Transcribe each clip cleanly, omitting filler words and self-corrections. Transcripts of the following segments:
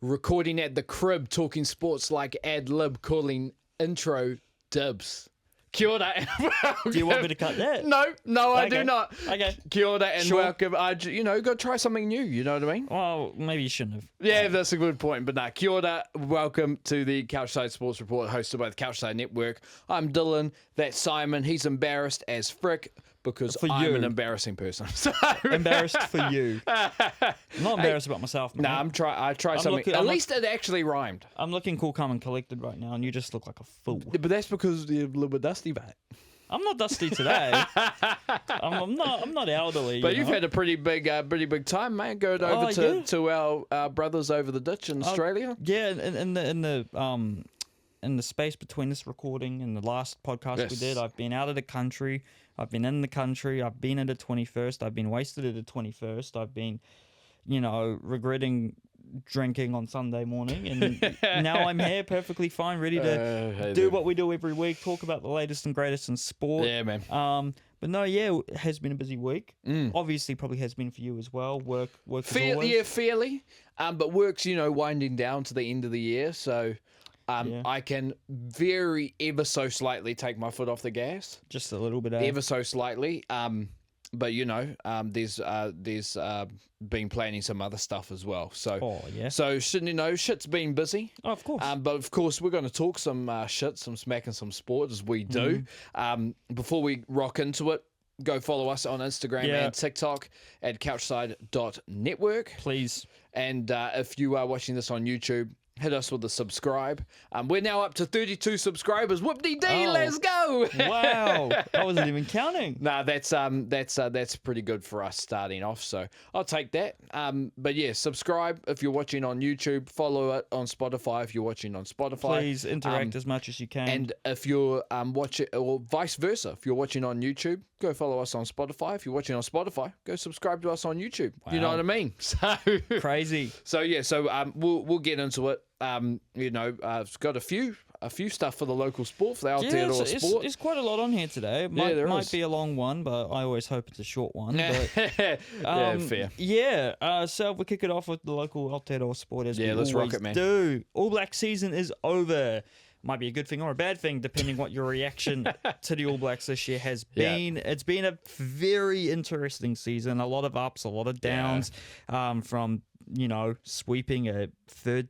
recording at the crib, talking sports like ad lib, calling intro dibs. Kia ora and welcome. Do you want me to cut that? No, I do not. Okay. Kia ora and Sure. welcome. Got to try something new, you know what I mean? Well, maybe you shouldn't have. Yeah, that's a good point. But nah, kia ora, welcome to the CouchSide Sports Report hosted by the CouchSide Network. I'm Dylan, that's Simon. He's embarrassed as frick because For I'm you. an embarrassing person. So Embarrassed for you. I'm not embarrassed about myself, man. Nah, I tried something. looking- At I'm least it actually rhymed. I'm looking cool, calm, and collected right now, and you just look like a fool. But that's because you're a little bit dusty, mate. I'm not dusty today. I'm not elderly. But you you've know? had a pretty big time, mate. Going over to our brothers over the ditch in Australia. Yeah, in the space between this recording and the last podcast we did, I've been out of the country. I've been in the country. I've been at the 21st. I've been wasted at the 21st. I've been, regretting drinking on Sunday morning, and now I'm here, perfectly fine, ready to do what we do every week, talk about the latest and greatest in sport. Yeah, man. But no, yeah, it has been a busy week. Obviously, probably has been for you as well. Work as always. Yeah, fairly. But work's winding down to the end of the year, so. I can ever so slightly take my foot off the gas. Just a little bit. Ever so slightly. But there's been planning some other stuff as well. So So shit's been busy. Oh, of course. But of course we're going to talk some shit, some smack, and some sport as we do. Before we rock into it, go follow us on Instagram and TikTok at couchside.network. Please. And if you are watching this on YouTube, hit us with a subscribe. We're now up to 32 subscribers. Whoop-de-dee, let's go! Wow, I wasn't even counting. Nah, that's pretty good for us starting off. So I'll take that. But yeah, subscribe if you're watching on YouTube. Follow it on Spotify if you're watching on Spotify. Please interact as much as you can. And if you're watching, or vice versa, if you're watching on YouTube, go follow us on Spotify. If you're watching on Spotify, go subscribe to us on YouTube. Wow. You know what I mean? So crazy. So yeah, we'll get into it. It's got a few stuff for the local sport, for the Aotearoa sport. There's quite a lot on here today. It might be a long one, but I always hope it's a short one. But, yeah, fair. Yeah, so we'll kick it off with the local Aotearoa sport as we let's always rock it, man. do. All Black season is over. Might be a good thing or a bad thing, depending what your reaction to the All Blacks this year has been. It's been a very interesting season. A lot of ups, a lot of downs, from sweeping a third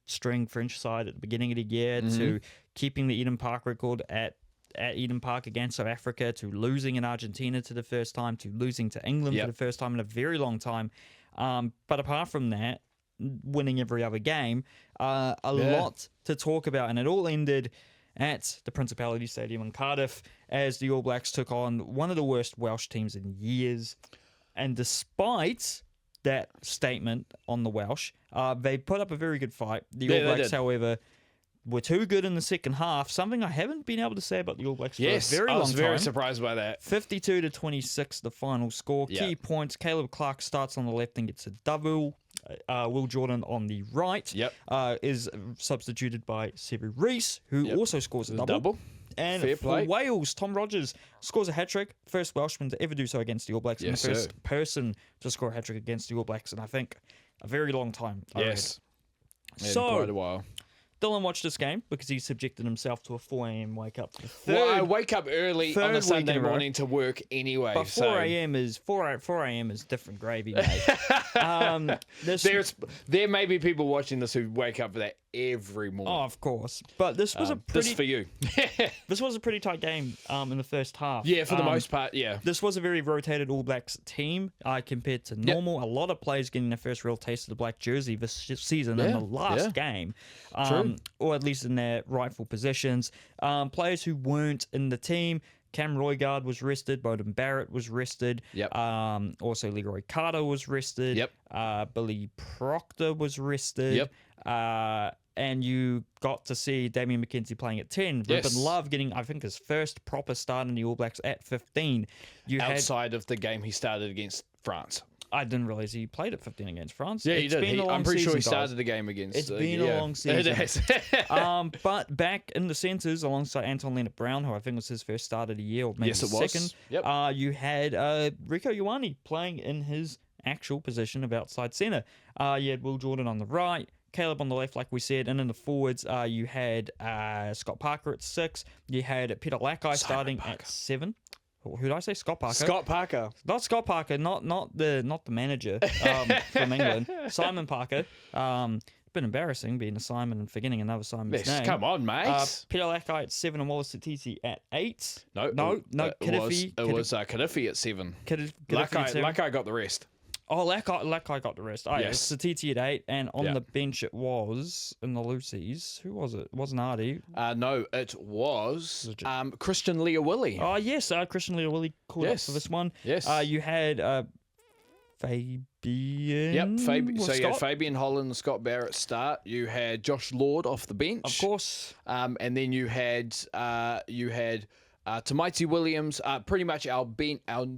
string French side at the beginning of the year to keeping the Eden Park record at Eden Park against South Africa, to losing in Argentina to the first time, to losing to England for the first time in a very long time. But apart from that, winning every other game, a lot to talk about, and it all ended at the Principality Stadium in Cardiff as the All Blacks took on one of the worst Welsh teams in years. And despite that statement on the Welsh, they put up a very good fight. The All Blacks, however, were too good in the second half, something I haven't been able to say about the All Blacks for a very long time. I was very surprised by that. 52-26, the final score. Key points, Caleb Clark starts on the left and gets a double. Will Jordan on the right is substituted by Sevu Reece, who also scores a double. And for Wales, Tom Rogers scores a hat-trick, first Welshman to ever do so against the All Blacks, and the first person to score a hat-trick against the All Blacks in, I think, a very long time. Yes. So, quite a while. Dylan watched this game because he subjected himself to a 4 a.m. wake up. Well, I wake up early on a Sunday morning to work anyway. But 4 a.m. is different gravy, mate. There may be people watching this who wake up for that every morning. Oh, of course. But this was this for you. This was a pretty tight game in the first half. Yeah, for the most part, yeah. This was a very rotated All Blacks team compared to normal. A lot of players getting their first real taste of the black jersey this season in the last game. Or at least in their rightful positions. Players who weren't in the team, Cam Roigard was rested, Beauden Barrett was rested, also Leroy Carter was rested, Billy Proctor was rested, and you got to see Damian McKenzie playing at 10. Ruben Love getting, I think, his first proper start in the All Blacks at 15. Outside of the game he started against France. I didn't realize he played at 15 against France. Yeah, he did. I'm pretty sure he started the game against. It's been a long season. It has. But back in the centres, alongside Anton Leonard-Brown, who I think was his first start of the year, or maybe Yes, it second. was. You had Rieko Ioane playing in his actual position of outside centre. You had Will Jordan on the right, Caleb on the left, like we said, and in the forwards, you had Scott Parker at 6. You had Peter Lackey starting at 7. Who did I say? Scott Parker. Scott Parker. Not Scott Parker. Not the manager from England. Simon Parker. Bit embarrassing being a Simon and forgetting another Simon's name. Come on, mate. Peter Lackey at 7 and Wallace Satiti at 8. No. Kadifi. It was Kadifi at 7. Lackey got the rest. Oh, Lackey got the rest. Oh, Yes. yes. Satiti at 8, and on the bench it was, in the Lucies, who was it? It wasn't Artie. No, it was Christian Leawilli. Oh, yes, Christian Leawilli called up for this one. Yes. You had Fabian. Yep, so you had Fabian Holland and Scott Barrett start. You had Josh Lord off the bench. Of course. And then you had Tamaiti Williams, pretty much our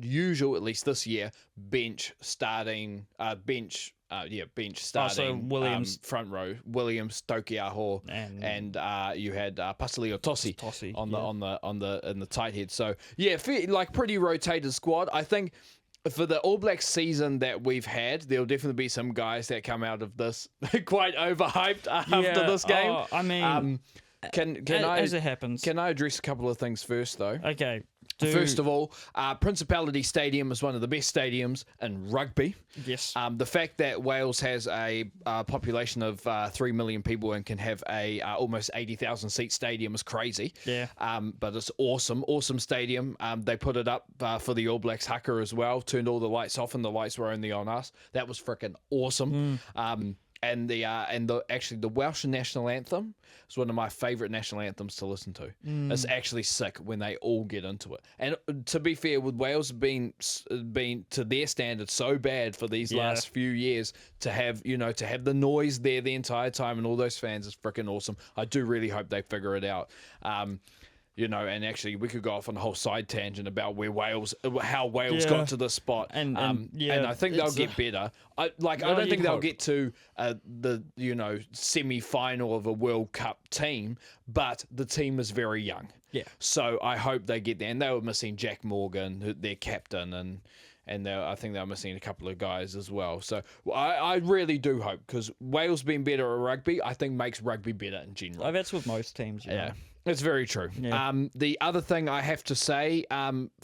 usual, at least this year, bench starting. So Williams, front row. Williams, Tokiaho, and you had Pasali Otosi in the tight head. So yeah, like pretty rotated squad. I think for the All Blacks season that we've had, there'll definitely be some guys that come out of this quite overhyped after this game. I mean, as it happens. Can I address a couple of things first, though? Okay. First of all, Principality Stadium is one of the best stadiums in rugby. Yes. The fact that Wales has a population of 3 million people and can have a almost 80,000 seat stadium is crazy. Yeah. But it's awesome stadium. They put it up for the All Blacks haka as well. Turned all the lights off and the lights were only on us. That was freaking awesome. And the Welsh national anthem is one of my favourite national anthems to listen to. It's actually sick when they all get into it. And to be fair, with Wales being to their standards so bad for these last few years, to have the noise there the entire time and all those fans is freaking awesome. I do really hope they figure it out. And actually we could go off on a whole side tangent about how Wales got to this spot. And I think they'll get better. I don't think they'll get to the semi-final of a World Cup team, but the team is very young. Yeah. So I hope they get there. And they were missing Jack Morgan, their captain, and I think they're missing a couple of guys as well. So I really do hope, because Wales being better at rugby, I think makes rugby better in general. Oh, that's with most teams. Yeah. It's very true. Yeah. The other thing I have to say,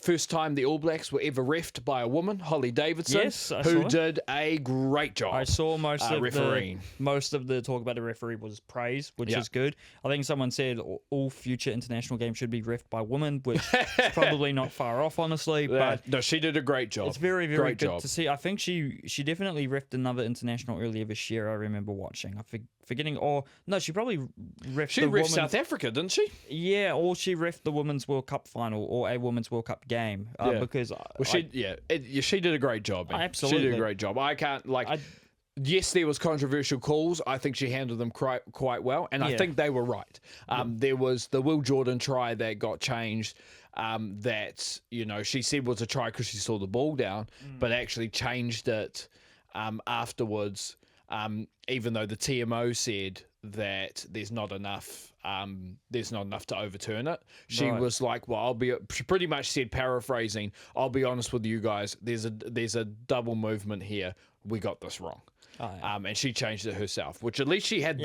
first time the All Blacks were ever reffed by a woman, Holly Davidson, Yes, I who saw it. did a great job. I saw most refereeing. of the talk about the referee was praise, which is good. I think someone said all future international games should be reffed by women, which is probably not far off, honestly. But no, she did a great job. it's very, very great good job. to see. I think she definitely reffed another international earlier this year. I remember watching. Forgetting, or no, she probably reffed. She reffed South Africa, didn't she? Yeah, or she reffed the Women's World Cup final or a Women's World Cup game. Because she did a great job. Man. Absolutely. She did a great job. I can't yes, there was controversial calls. I think she handled them quite well, and I think they were right. There was the Will Jordan try that got changed. That she said was a try because she saw the ball down, but actually changed it afterwards. Even though the TMO said that there's not enough to overturn it, she was like, "Well, she pretty much said, paraphrasing, I'll be honest with you guys. There's a double movement here. We got this wrong." Oh, yeah. And she changed it herself, which at least she had,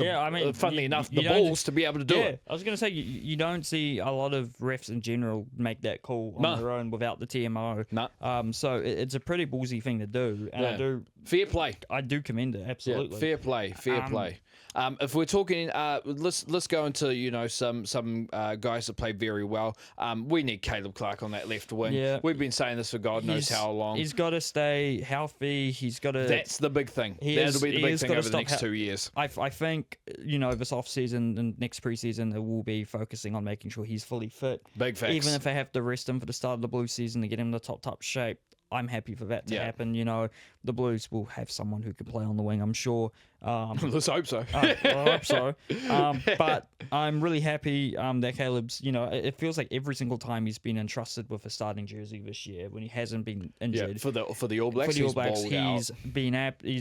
funnily enough, you the balls to be able to do it. I was going to say, you don't see a lot of refs in general make that call on their own without the TMO. No. So it's a pretty ballsy thing to do. And fair play. I do commend it, absolutely. Yeah, fair play. If we're talking, let's go into some guys that play very well. We need Caleb Clark on that left wing. Yeah. We've been saying this for God knows how long. He's got to stay healthy. He's got to. That's the big thing. That'll be the big thing over the next 2 years. I think this off season and next preseason, it will be focusing on making sure he's fully fit. Big facts. Even if they have to rest him for the start of the Blue season to get him in the top shape, I'm happy for that to happen. The Blues will have someone who can play on the wing, I'm sure. Let's hope so. I hope so. But I'm really happy that Caleb's, it feels like every single time he's been entrusted with a starting jersey this year when he hasn't been injured. Yeah, for the All Blacks, he's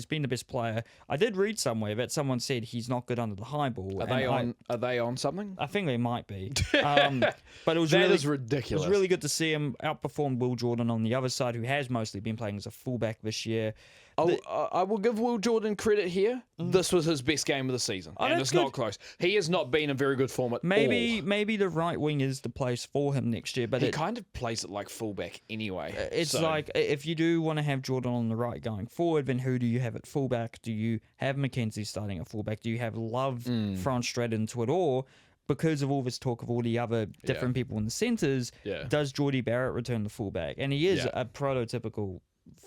been the best player. I did read somewhere that someone said he's not good under the high ball. Are they on something? I think they might be. But it was is ridiculous. It was really good to see him outperform Will Jordan on the other side, who has mostly been playing as a fullback this year. I will give Will Jordan credit here. This was his best game of the season, and that's it's good. not close. He has not been in very good form at all. Maybe the right wing is the place for him next year, but He kind of plays it like fullback anyway. it's so- like if you do want to have Jordan on the right going forward, then who do you have at fullback? Do you have McKenzie starting at fullback? Do you have Love thrown straight into it, or because of all this talk of all the other different people in the centres, does Geordie Barrett return the fullback? And he is a prototypical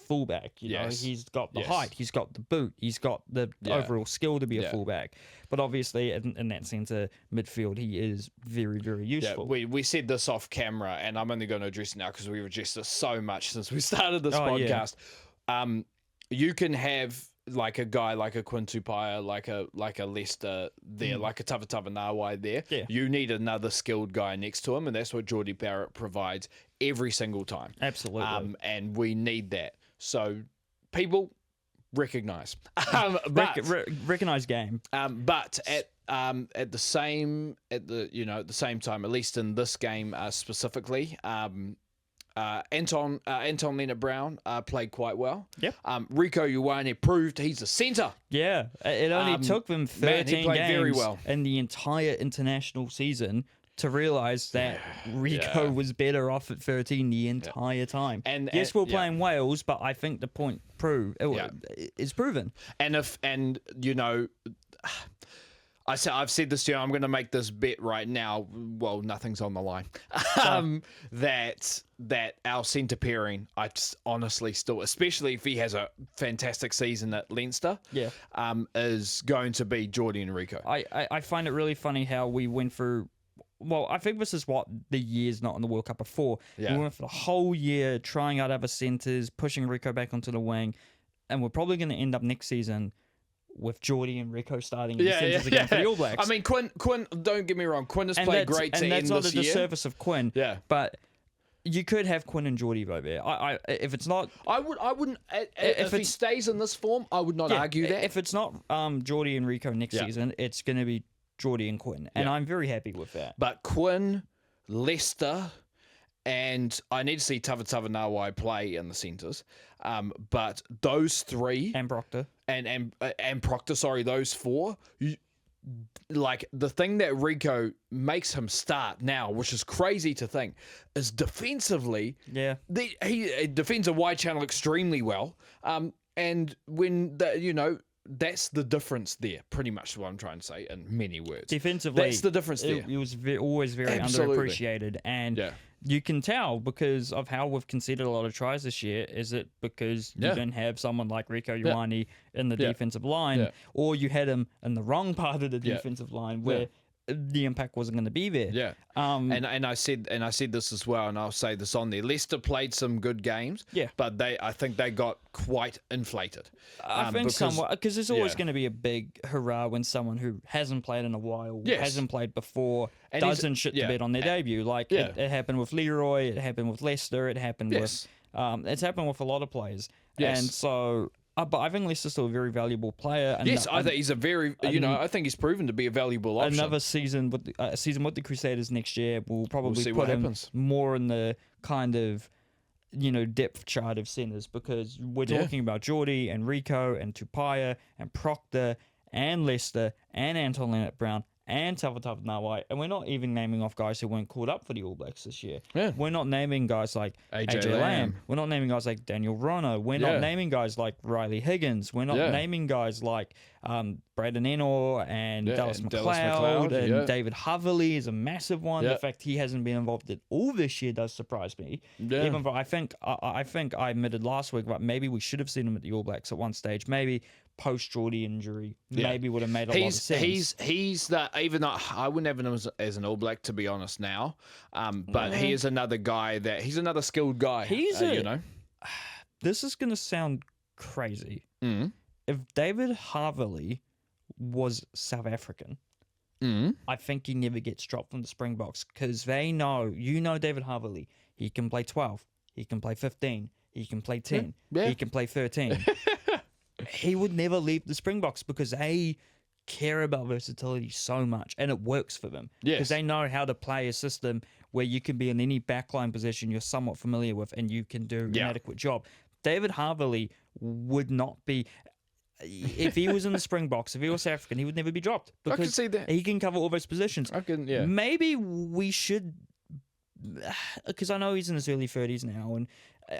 fullback. You know, he's got the height, he's got the boot, he's got the overall skill to be a fullback. But obviously, in that centre midfield, he is very, very useful. Yeah, we said this off camera, and I'm only going to address it now because we've addressed this so much since we started this podcast. You can have like a guy like a Quinn Tupaia, like a Leicester there, like a Tavatawa Nawai there. Yeah. You need another skilled guy next to him, and that's what Geordie Barrett provides every single time. Absolutely. And we need that. So people recognise. Recognise game. But at the same time, at least in this game specifically, Anton Leonard-Brown played quite well. Yep. Rico Ioane proved he's a centre. Yeah, it only took them 13 he played games very well. in the entire international season to realise that Rico was better off at 13 the entire time. And yes, we're playing Wales, but I think the point is proven. And you know, I've said this to you. I'm going to make this bet right now. Well, nothing's on the line. That our centre pairing, I just honestly still, especially if he has a fantastic season at Leinster, is going to be Geordie and Rico. I find it really funny how we went through. Well, I think this is what the year's not in the World Cup before. Yeah. We went for the whole year trying out other centres, pushing Rico back onto the wing, and we're probably going to end up next season with Geordie and Rico starting in the centres again for the All Blacks. I mean, Quinn, don't get me wrong. Quinn has played great to end this year. And that's not a disservice of Quinn. Yeah. But you could have Quinn and Geordie over there. If it's not... I wouldn't... If he stays in this form, I would not argue that. If it's not Geordie and Rico next season, it's going to be Geordie and Quinn. And I'm very happy with that. But Quinn, Leicester, and I need to see Tavatawa Nawai play in the centres. But those three... And Proctor. And Proctor, sorry, those four... Like, the thing that Rico makes him start now, which is crazy to think, is defensively... Yeah. He defends a wide channel extremely well. And when, that's the difference there, pretty much what I'm trying to say in many words. Defensively, that's the difference there. It was always very underappreciated. And you can tell because of how we've conceded a lot of tries this year. Is it because you didn't have someone like Rico Ioane in the defensive line, or you had him in the wrong part of the defensive line where the impact wasn't going to be there? Yeah. And I said this as well, and I'll say this on there. Leicester played some good games. Yeah. But I think they got quite inflated. I think somewhat, because there's always going to be a big hurrah when someone who hasn't played in a while, hasn't played before, and doesn't shit the bed on their debut. Like it happened with Leroy, it happened with Leicester, it happened with it's happened with a lot of players. Yes. And so but I think Leicester's still a very valuable player. And yes, I think he's a very, I think he's proven to be a valuable option. Another season with the Crusaders next year will probably we'll put him more in the kind of, depth chart of centres, because we're talking about Geordie and Rico and Tupaia and Proctor and Leicester and Anton Leonard-Brown and Tavatawa Nawai, and we're not even naming off guys who weren't called up for the All Blacks this year. Yeah. We're not naming guys like AJ Lamb. We're not naming guys like Daniel Rono. We're not naming guys like Riley Higgins. We're not naming guys like Braden Enor and Dallas McLeod and David Haverley is a massive one. The fact he hasn't been involved at all this year does surprise me. Yeah. Even though I think I admitted last week that maybe we should have seen him at the All Blacks at one stage. Maybe post-Geordie injury maybe would have made a lot of sense. He's the, even though I wouldn't have him as an All Black, to be honest now, but he is another guy he's another skilled guy. This is going to sound crazy. If David Haverley was South African, I think he never gets dropped from the Springboks, because they know, David Haverley, he can play 12, he can play 15, he can play 10, he can play 13. He would never leave the Springboks because they care about versatility so much, and it works for them. Because they know how to play a system where you can be in any backline position you're somewhat familiar with and you can do an adequate job. David Haverley would not be. If he was in the Springboks, if he was South African, he would never be dropped I can because see that. he can cover all those positions. Yeah. Maybe we should, because I know he's in his early 30s now, and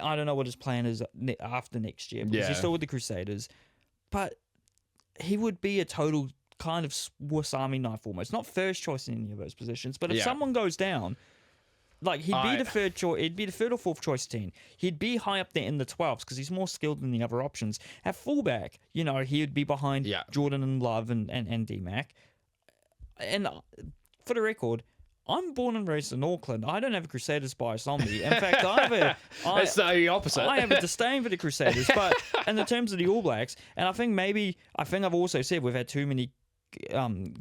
I don't know what his plan is after next year because he's still with the Crusaders, but he would be a total kind of Swiss Army knife almost. Not first choice in any of those positions, but if someone goes down, like he'd be the third choice, he'd be the third or fourth choice 10. He'd be high up there in the 12s because he's more skilled than the other options. At fullback, he'd be behind Jordan and Love and D-Mac. And for the record, I'm born and raised in Auckland. I don't have a Crusaders bias on me. In fact, It's the opposite. I have a disdain for the Crusaders, but in the terms of the All Blacks, and I think I've also said we've had too many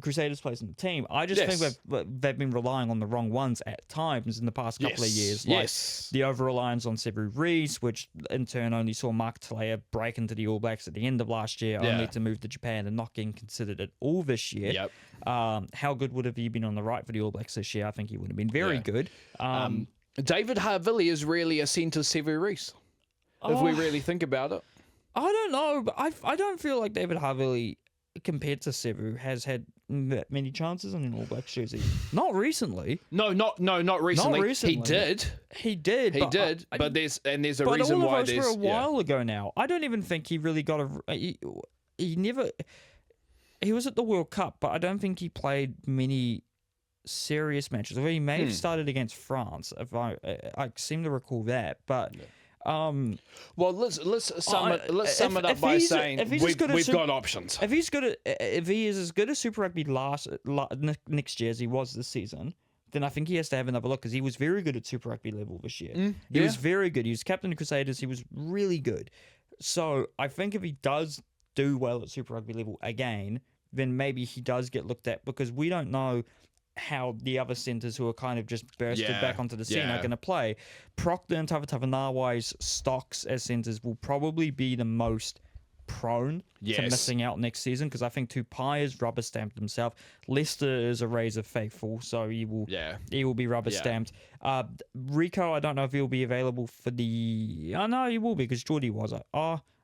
Crusaders players in the team. I just think they've been relying on the wrong ones at times in the past couple of years. Like the over-reliance on Sevu Reece, which in turn only saw Mark Talea break into the All Blacks at the end of last year, only to move to Japan and not getting considered at all this year. Yep. How good would have he been on the right for the All Blacks this year? I think he would have been very good. David Havili is really a centre Sevu Reece, if we really think about it. I don't know, but I don't feel like David Havili, compared to Sevu, has had that many chances in an All Blacks jersey. Not recently. No, not recently. Not recently. He did. But there's a reason why there's. But all of those were a yeah. while ago now. I don't even think he really got he never. He was at the World Cup, but I don't think he played many serious matches. Or he may have started against France. If I seem to recall that, but. Well, let's sum it up by saying we've got options. If he is as good as Super Rugby next year as he was this season, then I think he has to have another look because he was very good at Super Rugby level this year. He was very good. He was captain of Crusaders. He was really good. So I think if he does do well at Super Rugby level again, then maybe he does get looked at because we don't know how the other centres who are kind of just bursted back onto the scene are going to play. Proctor and Tavatavanawai's stocks as centres will probably be the most prone to missing out next season because I think Tupai is rubber stamped himself. Lester is a razor faithful, so he will be rubber stamped. Rico, I don't know if he'll be available for the. Oh no, he will be because Geordie was.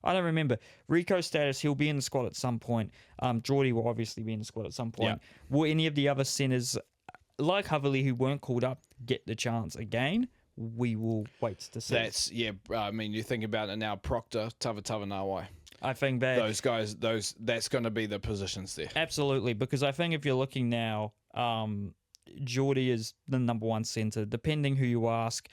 I don't remember. Rico's status, he'll be in the squad at some point. Geordie will obviously be in the squad at some point. Will any of the other centres, like Havili, who weren't called up, get the chance again? We will wait to see. I mean, you think about it now, Proctor, Tavatavanawai. I think that those guys, that's going to be the positions there. Absolutely, because I think if you're looking now, Geordie is the number one centre. Depending who you ask,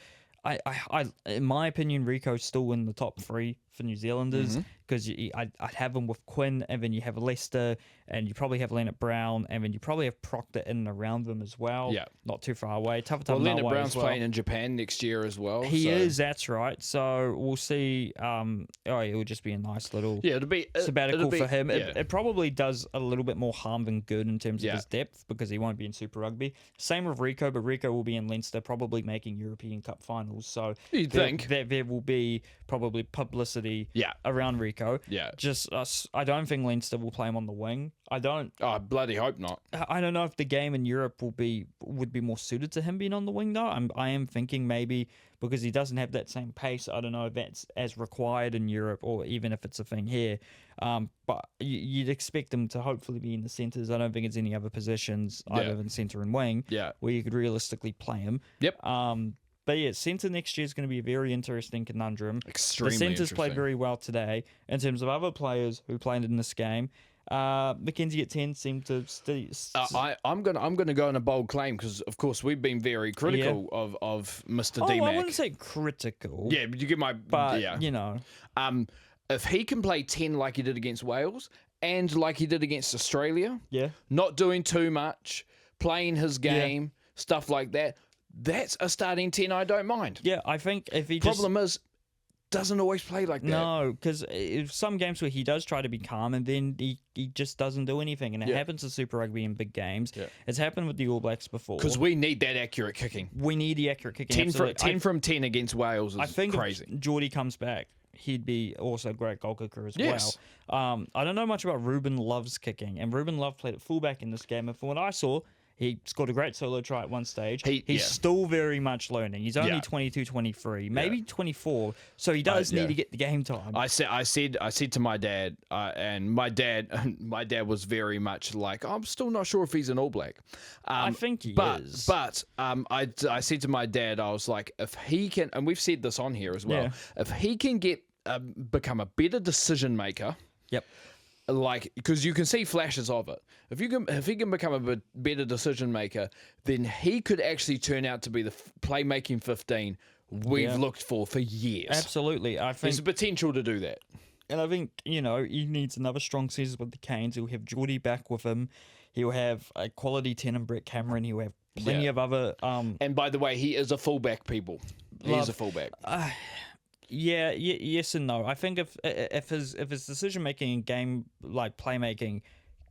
I in my opinion, Rico's still in the top three for New Zealanders because I'd have him with Quinn, and then you have Lester, and you probably have Leonard Brown, and then you probably have Proctor in and around them as well. Yeah, not too far away. Leonard Brown's playing in Japan next year as well. He is. That's right. So we'll see. It will just be a nice little sabbatical for him. Yeah. It probably does a little bit more harm than good in terms of his depth because he won't be in Super Rugby. Same with Rico, but Rico will be in Leinster, probably making European Cup finals. So you'd think that there will be probably publicity around Rico. Yeah. Just I don't think Leinster will play him on the wing. I don't. I bloody hope not. I don't know if the game in Europe would be more suited to him being on the wing though. I am thinking maybe because he doesn't have that same pace. I don't know if that's as required in Europe or even if it's a thing here. But you'd expect him to hopefully be in the centres. I don't think it's any other positions other than centre and wing where you could realistically play him. Yep. But yeah, centre next year is going to be a very interesting conundrum. Extremely The centres played very well today. In terms of other players who played in this game, Mackenzie at 10 seemed to... I'm gonna go on a bold claim because, of course, we've been very critical of Mr. D-Mac. I wouldn't say critical. Yeah, but you get my... But, you know... if he can play 10 like he did against Wales and like he did against Australia, not doing too much, playing his game, stuff like that, that's a starting 10 I don't mind. Yeah, I think if he Problem is, doesn't always play like that. No, because some games where he does try to be calm and then he just doesn't do anything. And it happens to Super Rugby in big games. Yeah. It's happened with the All Blacks before. Because we need that accurate kicking. We need the accurate kicking. 10 from 10 against Wales is crazy. If Geordie comes back, he'd be also a great goal kicker as well. I don't know much about Ruben Love's kicking. And Ruben Love played at fullback in this game. And from what I saw, He scored a great solo try at one stage. He's still very much learning. He's only Yeah. 22, 23, maybe 24. So he does need to get the game time. I said to my dad, and my dad was very much like, I'm still not sure if he's an All Black. I think he is. But I said to my dad, I was like, if he can, and we've said this on here as well, if he can get become a better decision maker. Yep. Like, because you can see flashes of it. If he can become a better decision maker, then he could actually turn out to be the playmaking 15 we've looked for years. Absolutely. I think There's a potential to do that. And I think, he needs another strong season with the Canes. He'll have Geordie back with him. He'll have a quality 10 in Brett Cameron. He'll have plenty of other... and by the way, he is a fullback, people. He's a fullback. Yes and no. I think if his decision making and game like playmaking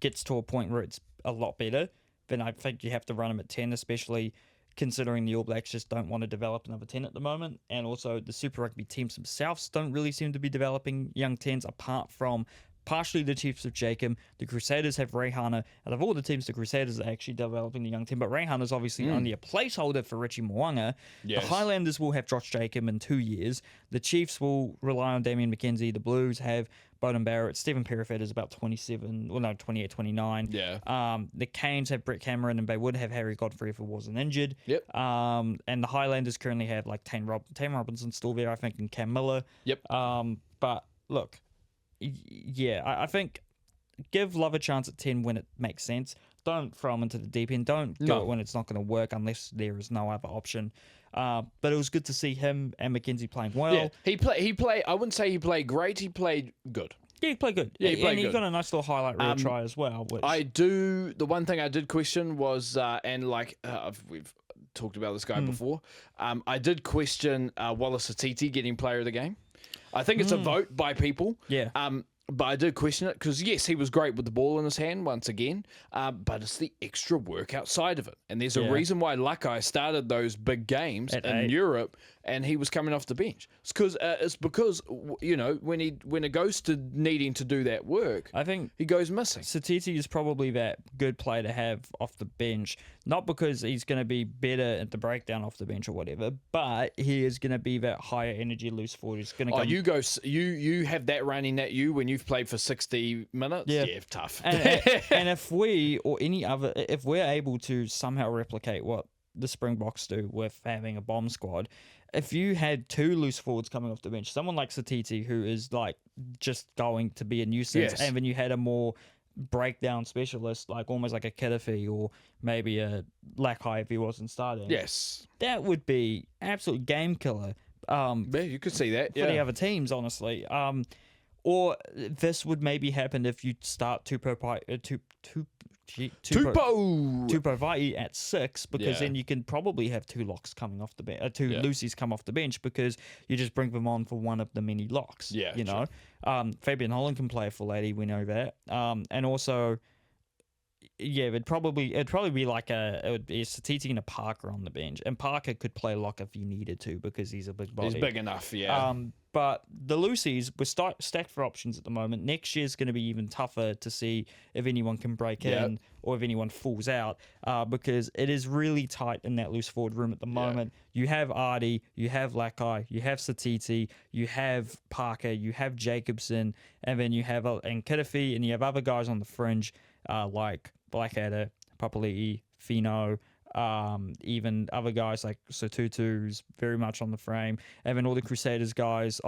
gets to a point where it's a lot better, then I think you have to run him at 10, especially considering the All Blacks just don't want to develop another 10 at the moment, and also the Super Rugby teams themselves don't really seem to be developing young 10s apart from partially the Chiefs of Jacob. The Crusaders have Rayhana. Out of all the teams, the Crusaders are actually developing the young team, but Rayhana's obviously only a placeholder for Richie Mo'unga. Yes. The Highlanders will have Josh Jacob in 2 years. The Chiefs will rely on Damien McKenzie. The Blues have Bowden Barrett. Stephen Perifet is about 28, 29. Yeah. The Canes have Brett Cameron, and they would have Harry Godfrey if he wasn't injured. Yep. And the Highlanders currently have like Tane Robinson still there, I think, and Cam Miller. Yep. But look, I think give Love a chance at 10 when it makes sense. Don't throw him into the deep end. Don't go when it's not going to work unless there is no other option. But it was good to see him and McKenzie playing well. Yeah. He played. I wouldn't say he played great. He played good. Yeah, he played good. Yeah, he played and he good. got a nice little highlight reel try as well. Which... The one thing I did question was, we've talked about this guy before. I did question Wallace Atiti getting player of the game. I think it's a vote by people. Yeah. But I did question it because, yes, he was great with the ball in his hand once again, but it's the extra work outside of it. And there's a reason why Lakai started those big games in Europe and he was coming off the bench. It's because when it goes to needing to do that work, I think he goes missing. Satiti is probably that good player to have off the bench, not because he's going to be better at the breakdown off the bench or whatever, but he is going to be that higher energy loose forward. He's going to you have that running at you when you've played for 60 minutes. Yeah, tough. And if we or any other, if we're able to somehow replicate what the Springboks do with having a bomb squad, if you had two loose forwards coming off the bench, someone like Satiti who is like just going to be a nuisance, and then you had a more breakdown specialist, like almost like a Kiddafi or maybe a Lakai if he wasn't starting. Yes, that would be absolute game killer. Yeah, you could see that for the other teams, honestly. Or this would maybe happen if you start Tupou Vai'i at 6, because then you can probably have two locks coming off the bench, two loosies come off the bench, because you just bring them on for one of the many locks. Yeah, you know. Fabian Holland can play a full 80, we know that. And also, it'd probably be like it would be a Satiti and a Parker on the bench, and Parker could play lock if he needed to because he's a big body. He's big enough, yeah. But the loosies, we're stacked for options at the moment. Next year's going to be even tougher to see if anyone can break in or if anyone falls out, because it is really tight in that loose forward room at the moment. You have Artie, you have Lakai, you have Satiti, you have Parker, you have Jacobson, and then you have and Kiddafi, and you have other guys on the fringe like Blackadder, Papali'i, Fino, even other guys like Sotutu's very much on the frame, and then all the Crusaders guys.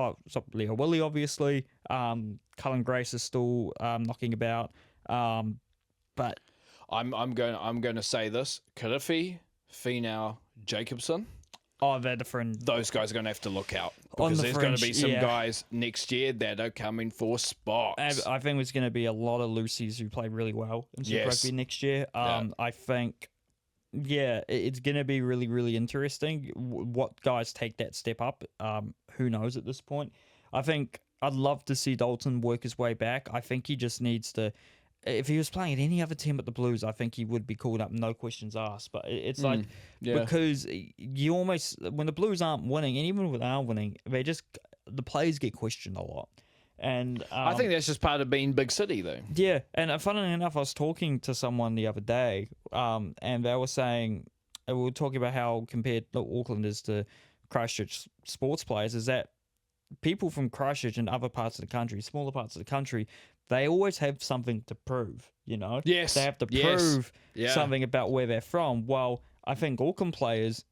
Leo Willie, obviously. Cullen Grace is still knocking about. But I'm going to say this: Kiddafi, Finau, Jacobson. Oh, they're the fringe. Those guys are going to have to look out, because there's going to be some guys next year that are coming for spots. I think there's going to be a lot of loosies who play really well in Super Rugby next year. I think. Yeah, it's going to be really, really interesting what guys take that step up. Who knows at this point? I think I'd love to see Dalton work his way back. I think he just needs to... If he was playing at any other team but the Blues, I think he would be called up, no questions asked. But it's like, because you almost... When the Blues aren't winning, and even when they are winning, the players get questioned a lot. And I think that's just part of being big city, though. yeah, and funnily enough, I was talking to someone the other day, and they were saying, we were talking about how compared Auckland is to Christchurch sports players, is that people from Christchurch and other parts of the country, smaller parts of the country, they always have something to prove, you know? Yes. They have to prove something about where they're from. Well, I think Auckland players,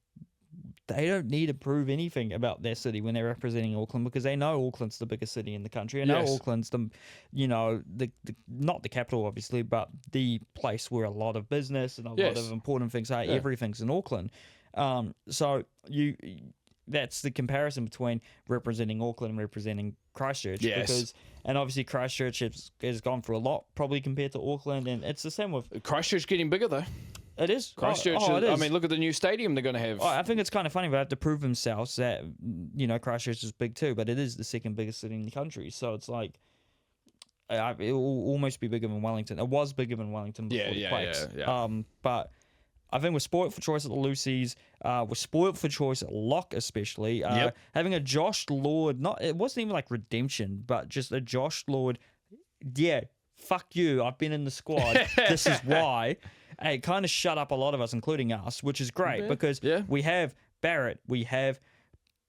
they don't need to prove anything about their city when they're representing Auckland, because they know Auckland's the biggest city in the country. And know Auckland's the, you know, the not the capital, obviously, but the place where a lot of business and a lot of important things are. Everything's in Auckland. So that's the comparison between representing Auckland and representing Christchurch. Because, and obviously Christchurch has gone through a lot, probably compared to Auckland, and it's the same with Christchurch getting bigger though. It is. Christchurch. It is. I mean, look at the new stadium they're going to have. I think it's kind of funny. They have to prove themselves that, you know, Christchurch is big too, but it is the second biggest city in the country. So it's like, it will almost be bigger than Wellington. It was bigger than Wellington before the Quakes. But I think we're spoiled for choice at the Lucy's. We're spoiled for choice at Lock, especially. Having a Josh Lord, it wasn't even like redemption, but just a Josh Lord. Yeah, fuck you. I've been in the squad. This is why. It kind of shut up a lot of us, including us, which is great because we have Barrett, we have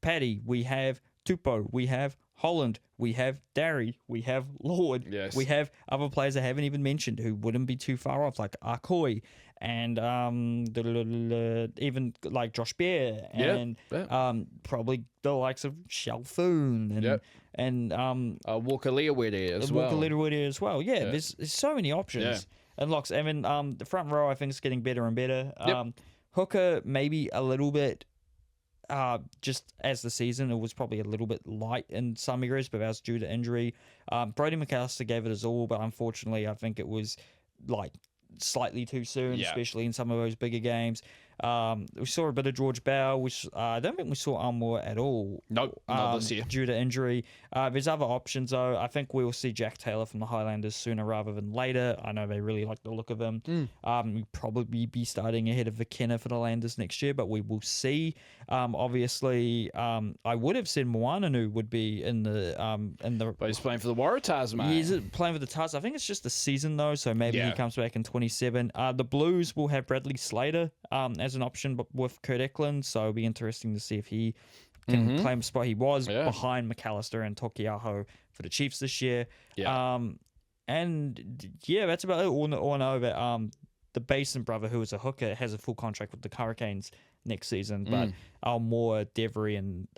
Paddy, we have Tupou, we have Holland, we have Darry, we have Lord, we have other players I haven't even mentioned who wouldn't be too far off, like Arkoi, and even like Josh Bear, and probably the likes of Shalfoon, and Walker Leawede as well. Walker Leawede as well. Yeah, there's so many options. And locks. I mean, the front row I think is getting better and better. Hooker maybe a little bit. Just as the season, it was probably a little bit light in some areas, but that was due to injury. Brody McAllister gave it his all, but unfortunately, I think it was like slightly too soon, especially in some of those bigger games. We saw a bit of George Bow, which I don't think we saw Elmore at all. Nope, not this year. Due to injury. There's other options, though. I think we'll see Jack Taylor from the Highlanders sooner rather than later. I know they really like the look of him. We'll probably be starting ahead of Vakena for the Landers next year, but we will see. Obviously, I would have said Moananu would be in the... But he's playing for the Waratahs, mate. He's playing for the Tars. I think it's just the season, though, so maybe he comes back in 27. The Blues will have Bradley Slater as an option, but with Kurt Eklund, so it'll be interesting to see if he can claim a spot. He was behind McAllister and Tokiaho for the Chiefs this year. And that's about it. All know that the Basin brother, who is a hooker, has a full contract with the Hurricanes next season, but Almore, Devery, and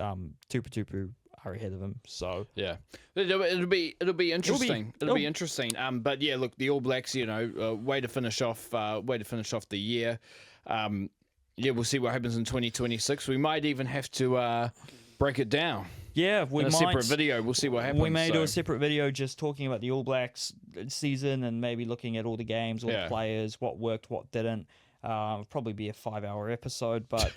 Tupu are ahead of him. So it'll be interesting. It'll be interesting. But yeah, look, the All Blacks, you know, way to finish off the year. We'll see what happens in 2026. We might even have to break it down. Yeah, we might. Separate video. We'll see what happens. We may do a separate video just talking about the All Blacks season and maybe looking at all the games, all the players, what worked, what didn't. Probably be a 5-hour episode, but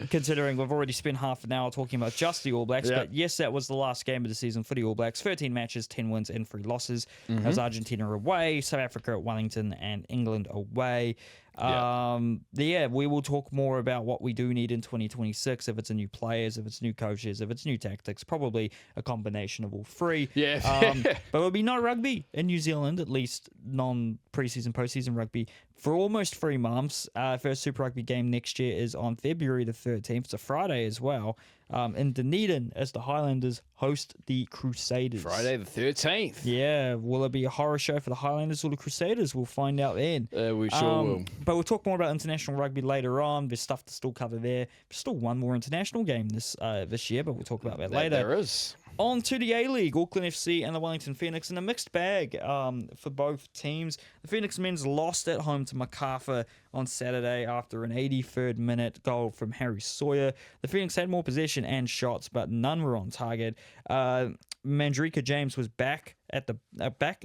considering we've already spent half an hour talking about just the All Blacks, but yes, that was the last game of the season for the All Blacks. 13 matches, 10 wins and 3 losses. That was Argentina away, South Africa at Wellington, and England away. We will talk more about what we do need in 2026, if it's a new players, if it's new coaches, if it's new tactics, probably a combination of all three. But there'll be no rugby in New Zealand, at least non-preseason, postseason rugby, for almost 3 months. First Super Rugby game next year is on February the 13th. It's a Friday as well. In Dunedin, as the Highlanders host the Crusaders. Friday the 13th. Yeah. Will it be a horror show for the Highlanders or the Crusaders? We'll find out then. We sure will. But we'll talk more about international rugby later on. There's stuff to still cover there. There's still one more international game this year, but we'll talk about that later. There is. On to the A-League, Auckland FC and the Wellington Phoenix in a mixed bag for both teams. The Phoenix men's lost at home to Macarthur on Saturday after an 83rd minute goal from Harry Sawyer. The Phoenix had more possession and shots, but none were on target. Mandrika James was back at the back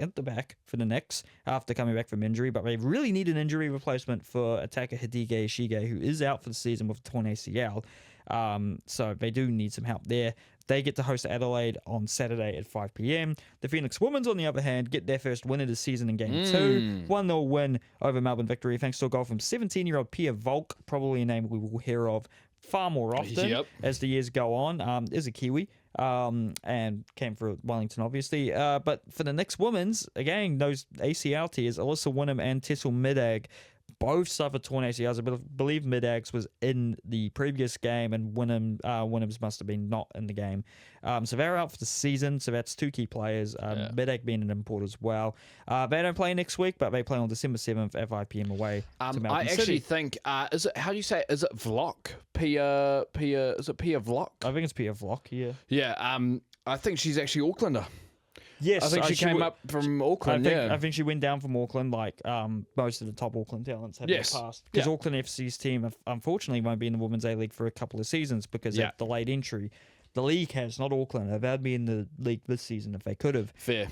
for the Knicks after coming back from injury, but they really need an injury replacement for attacker Hidege Ishige, who is out for the season with a torn ACL. So they do need some help there. They get to host Adelaide on Saturday at 5 p.m. The Phoenix Women's, on the other hand, get their first win of the season in Game 2. 1-0 win over Melbourne Victory, thanks to a goal from 17-year-old Pia Volk, probably a name we will hear of far more often as the years go on. Is a Kiwi. and came for Wellington, obviously. But for the next women's, again, those ACL tiers, Alyssa Wynnum and Tessel Middag both suffered torn ACLs. I believe Middags was in the previous game, and Wynnum's must have been not in the game. So they're out for the season. So that's two key players. Middag being an import as well. They don't play next week, but they play on December 7th at 5 p.m. away to Melbourne I actually City. think is it, how do you say it? Is it Vlok? Pia is it Pia Vlok? I think it's Pia Vlok, yeah. Yeah. I think she's actually Aucklander. Yes, I think she came up from Auckland. I think she went down from Auckland, like most of the top Auckland talents have in the past. Because Auckland FC's team, unfortunately, won't be in the Women's A League for a couple of seasons because of delayed entry. The league has, not Auckland. They'd be in the league this season if they could have. Fair.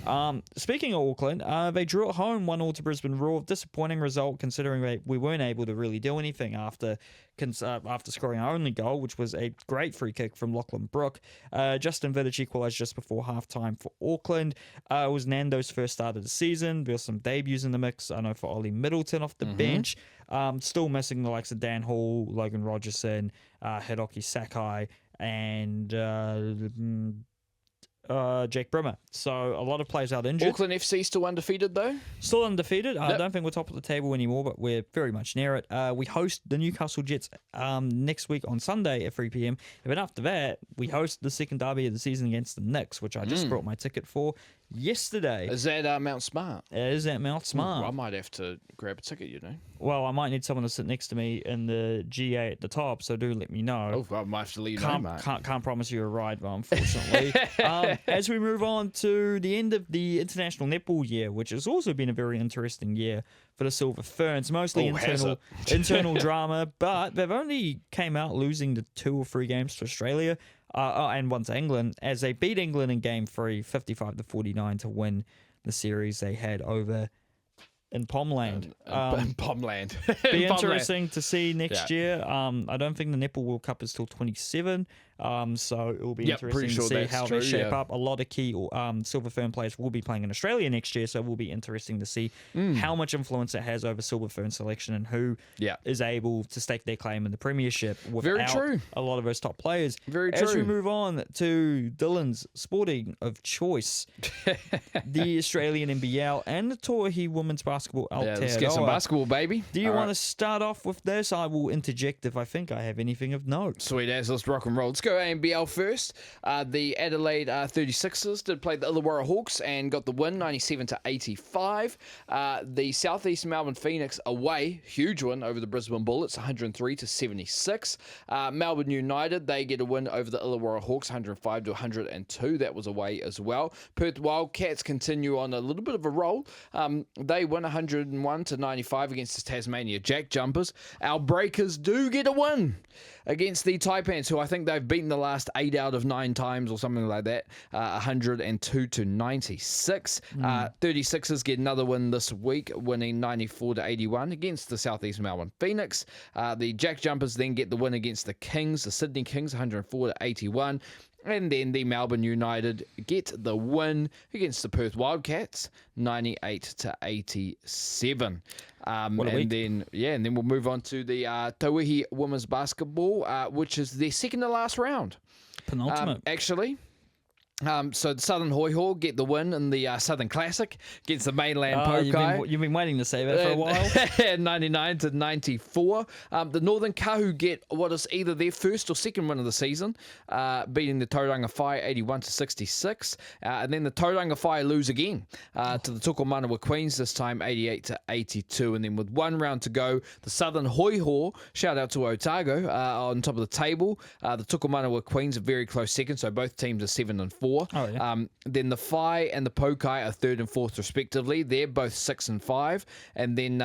Speaking of Auckland, they drew at home 1-0 to Brisbane Roar. Disappointing result considering we weren't able to really do anything after scoring our only goal, which was a great free kick from Lachlan Brook. Justin Vidic equalised just before half-time for Auckland. It was Nando's first start of the season. There were some debuts in the mix. I know for Ollie Middleton off the bench. Still missing the likes of Dan Hall, Logan Rogerson, Hiroki Sakai, and Jake Brimmer. So a lot of players out injured. Auckland FC still undefeated though? Still undefeated. I don't think we're top of the table anymore, but we're very much near it. We host the Newcastle Jets next week on Sunday at 3 p.m. But after that, we host the second derby of the season against the Knicks, which I just brought my ticket for yesterday. Is that Mount Smart? It is at Mount Smart. I might have to grab a ticket, you know. Well, I might need someone to sit next to me in the GA at the top, so do let me know. Oh, I might have to leave you know, mate. Can't promise you a ride, though, unfortunately. As we move on to the end of the International Netball year, which has also been a very interesting year for the Silver Ferns, mostly internal drama, but they've only came out losing the 2 or 3 games to Australia and one to England, as they beat England in Game 3, 55-49 to win the series they had over in Pomland. In Pomland. Be interesting to see next year. I don't think the Netball World Cup is till 27, so it will be interesting to see how they shape up. A lot of key Silver Fern players will be playing in Australia next year, so it will be interesting to see how much influence it has over Silver Fern selection and who is able to stake their claim in the Premiership without a lot of those top players. As we move on to Dylan's sporting of choice, the Australian NBL and the Toahi Women's Basketball Aotearoa. Let's get some basketball, baby. Do you want to start off with this? I will interject if I think I have anything of note. Sweet as, let's rock and roll. Let's go NBL first. The Adelaide 36ers did play the Illawarra Hawks and got the win, 97-85. The Southeast Melbourne Phoenix away, huge win over the Brisbane Bullets, 103-76. Melbourne United, they get a win over the Illawarra Hawks, 105-102. That was away as well. Perth Wildcats continue on a little bit of a roll. They win 101-95 against the Tasmania Jack Jumpers. Our Breakers do get a win against the Taipans, who I think they've beaten the last 8 out of 9 times or something like that, 102-96. 36ers get another win this week, winning 94-81 against the Southeast Melbourne Phoenix. The Jack Jumpers then get the win against the Kings, the Sydney Kings, 104-81. And then the Melbourne United get the win against the Perth Wildcats, 98-87. And then we'll move on to the Tauihi Women's Basketball, which is their second to last round. Penultimate. Actually. So the Southern Hoi Ho get the win in the Southern Classic against the mainland Pokai. You've been waiting to say that for a while. 99-94. The Northern Kahu get what is either their first or second win of the season, beating the Tauranga Whai 81-66. And then the Tauranga Whai lose again to the Tukumanawa Queens, this time 88-82. And then with 1 round to go, the Southern Hoi Ho, shout out to Otago, on top of the table. The Tukumanawa Queens are very close second, so both teams are 7-4. Then the Whai and the Pokai are 3rd and 4th respectively. They're both 6-5. And then,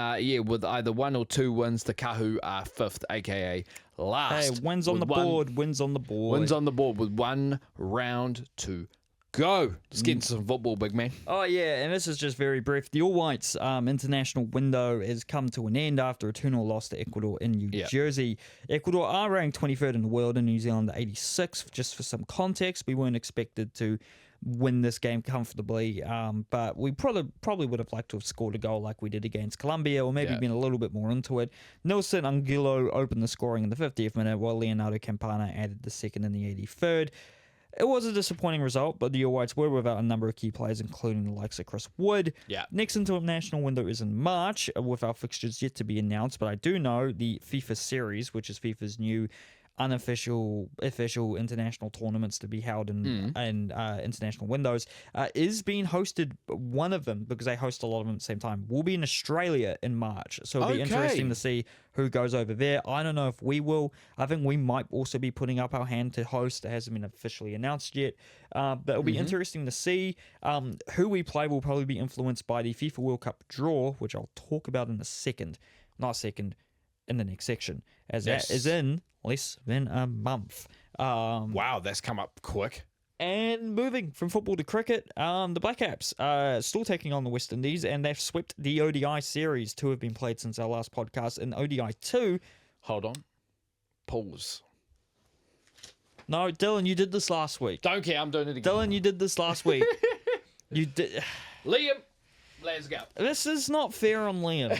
with either 1 or 2 wins, the Kahu are 5th, aka last. Hey, wins on the board with 1 round to go. Let's get into some football, big man. Oh, yeah, and this is just very brief. The All Whites international window has come to an end after a 2-0 loss to Ecuador in New Jersey. Ecuador are ranked 23rd in the world and New Zealand 86th. Just for some context, we weren't expected to win this game comfortably, but we probably would have liked to have scored a goal like we did against Colombia, or maybe been a little bit more into it. Nelson Angulo opened the scoring in the 50th minute, while Leonardo Campana added the second in the 83rd. It was a disappointing result, but the All Whites were without a number of key players, including the likes of Chris Wood. Yeah. Next international window is in March, with our fixtures yet to be announced, but I do know the FIFA Series, which is FIFA's new official international tournaments to be held in international windows, is being hosted. One of them, because they host a lot of them at the same time, will be in Australia in March. So it'll be interesting to see who goes over there. I don't know if we will. I think we might also be putting up our hand to host. It hasn't been officially announced yet. But it'll be interesting to see. Who we play will probably be influenced by the FIFA World Cup draw, which I'll talk about in a second. Not a second, in the next section, as that is in less than a month. Wow, that's come up quick. And moving from football to cricket, the Black Caps are still taking on the West Indies, and they've swept the ODI series. 2 have been played since our last podcast. In ODI 2... Hold on. Pause. No, Dylan, you did this last week. Don't care, I'm doing it again. Dylan, you did this last week. You did... Liam, let's go. This is not fair on Liam.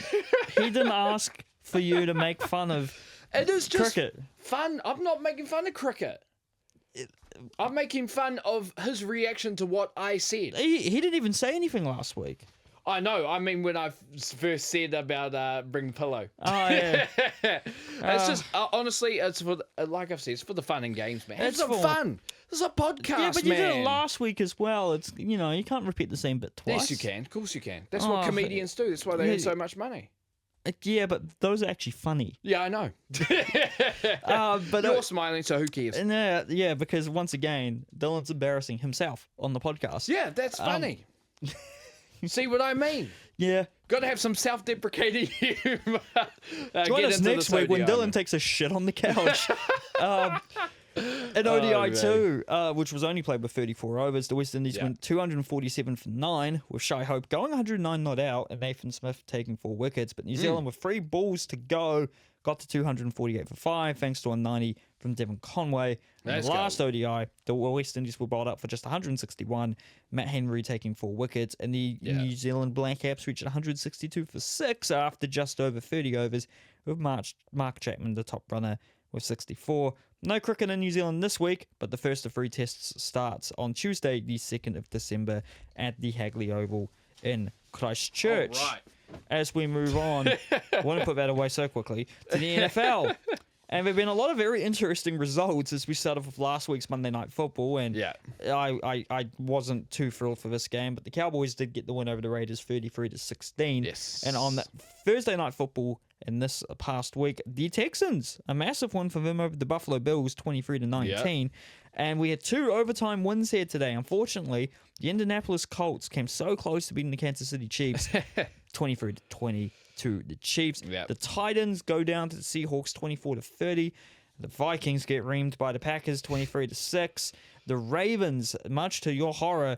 He didn't ask for you to make fun of It is just cricket. fun. I'm not making fun of cricket. I'm making fun of his reaction to what I said. He didn't even say anything last week. I know. I mean, when I first said about bring the pillow. Oh, yeah. It's just, honestly, it's for, like I've said, it's for the fun and games, man. Have It's some for- fun. This is a podcast, Yeah, but you man. did it last week as well. It's, you can't repeat the same bit twice. Yes, you can. Of course you can. That's Oh, what comedians do. That's why they yeah. earn so much money. Yeah, but those are actually funny. Yeah, I know. But You're smiling, so who cares? yeah, because once again, Dylan's embarrassing himself on the podcast. Yeah, that's funny. See what I mean? Yeah. Got to have some self-deprecating humor. Join us next week when Dylan takes a shit on the couch. In ODI 2, which was only played with 34 overs, the West Indies went 247 for 9, with Shai Hope going 109 not out and Nathan Smith taking 4 wickets. But New Zealand, with 3 balls to go, got to 248 for 5, thanks to a 90 from Devon Conway. And the last ODI, the West Indies were bowled up for just 161, Matt Henry taking 4 wickets, and the New Zealand Black Caps reached 162 for 6 after just over 30 overs, with Mark Chapman, the top runner, with 64. No cricket in New Zealand this week, but the first of 3 tests starts on Tuesday, the 2nd of December, at the Hagley Oval in Christchurch. All right. As we move on, I want to put that away so quickly, to the NFL. And there have been a lot of very interesting results as we started with last week's Monday Night Football. And I wasn't too thrilled for this game, but the Cowboys did get the win over the Raiders 33-16. Yes. And on that Thursday Night Football in this past week, the Texans, a massive win for them over the Buffalo Bills 23-19. And we had 2 overtime wins here today. Unfortunately, the Indianapolis Colts came so close to beating the Kansas City Chiefs 23-20. To the Chiefs. The Titans go down to the Seahawks 24-30. The Vikings get reamed by the Packers 23-6. The Ravens, much to your horror,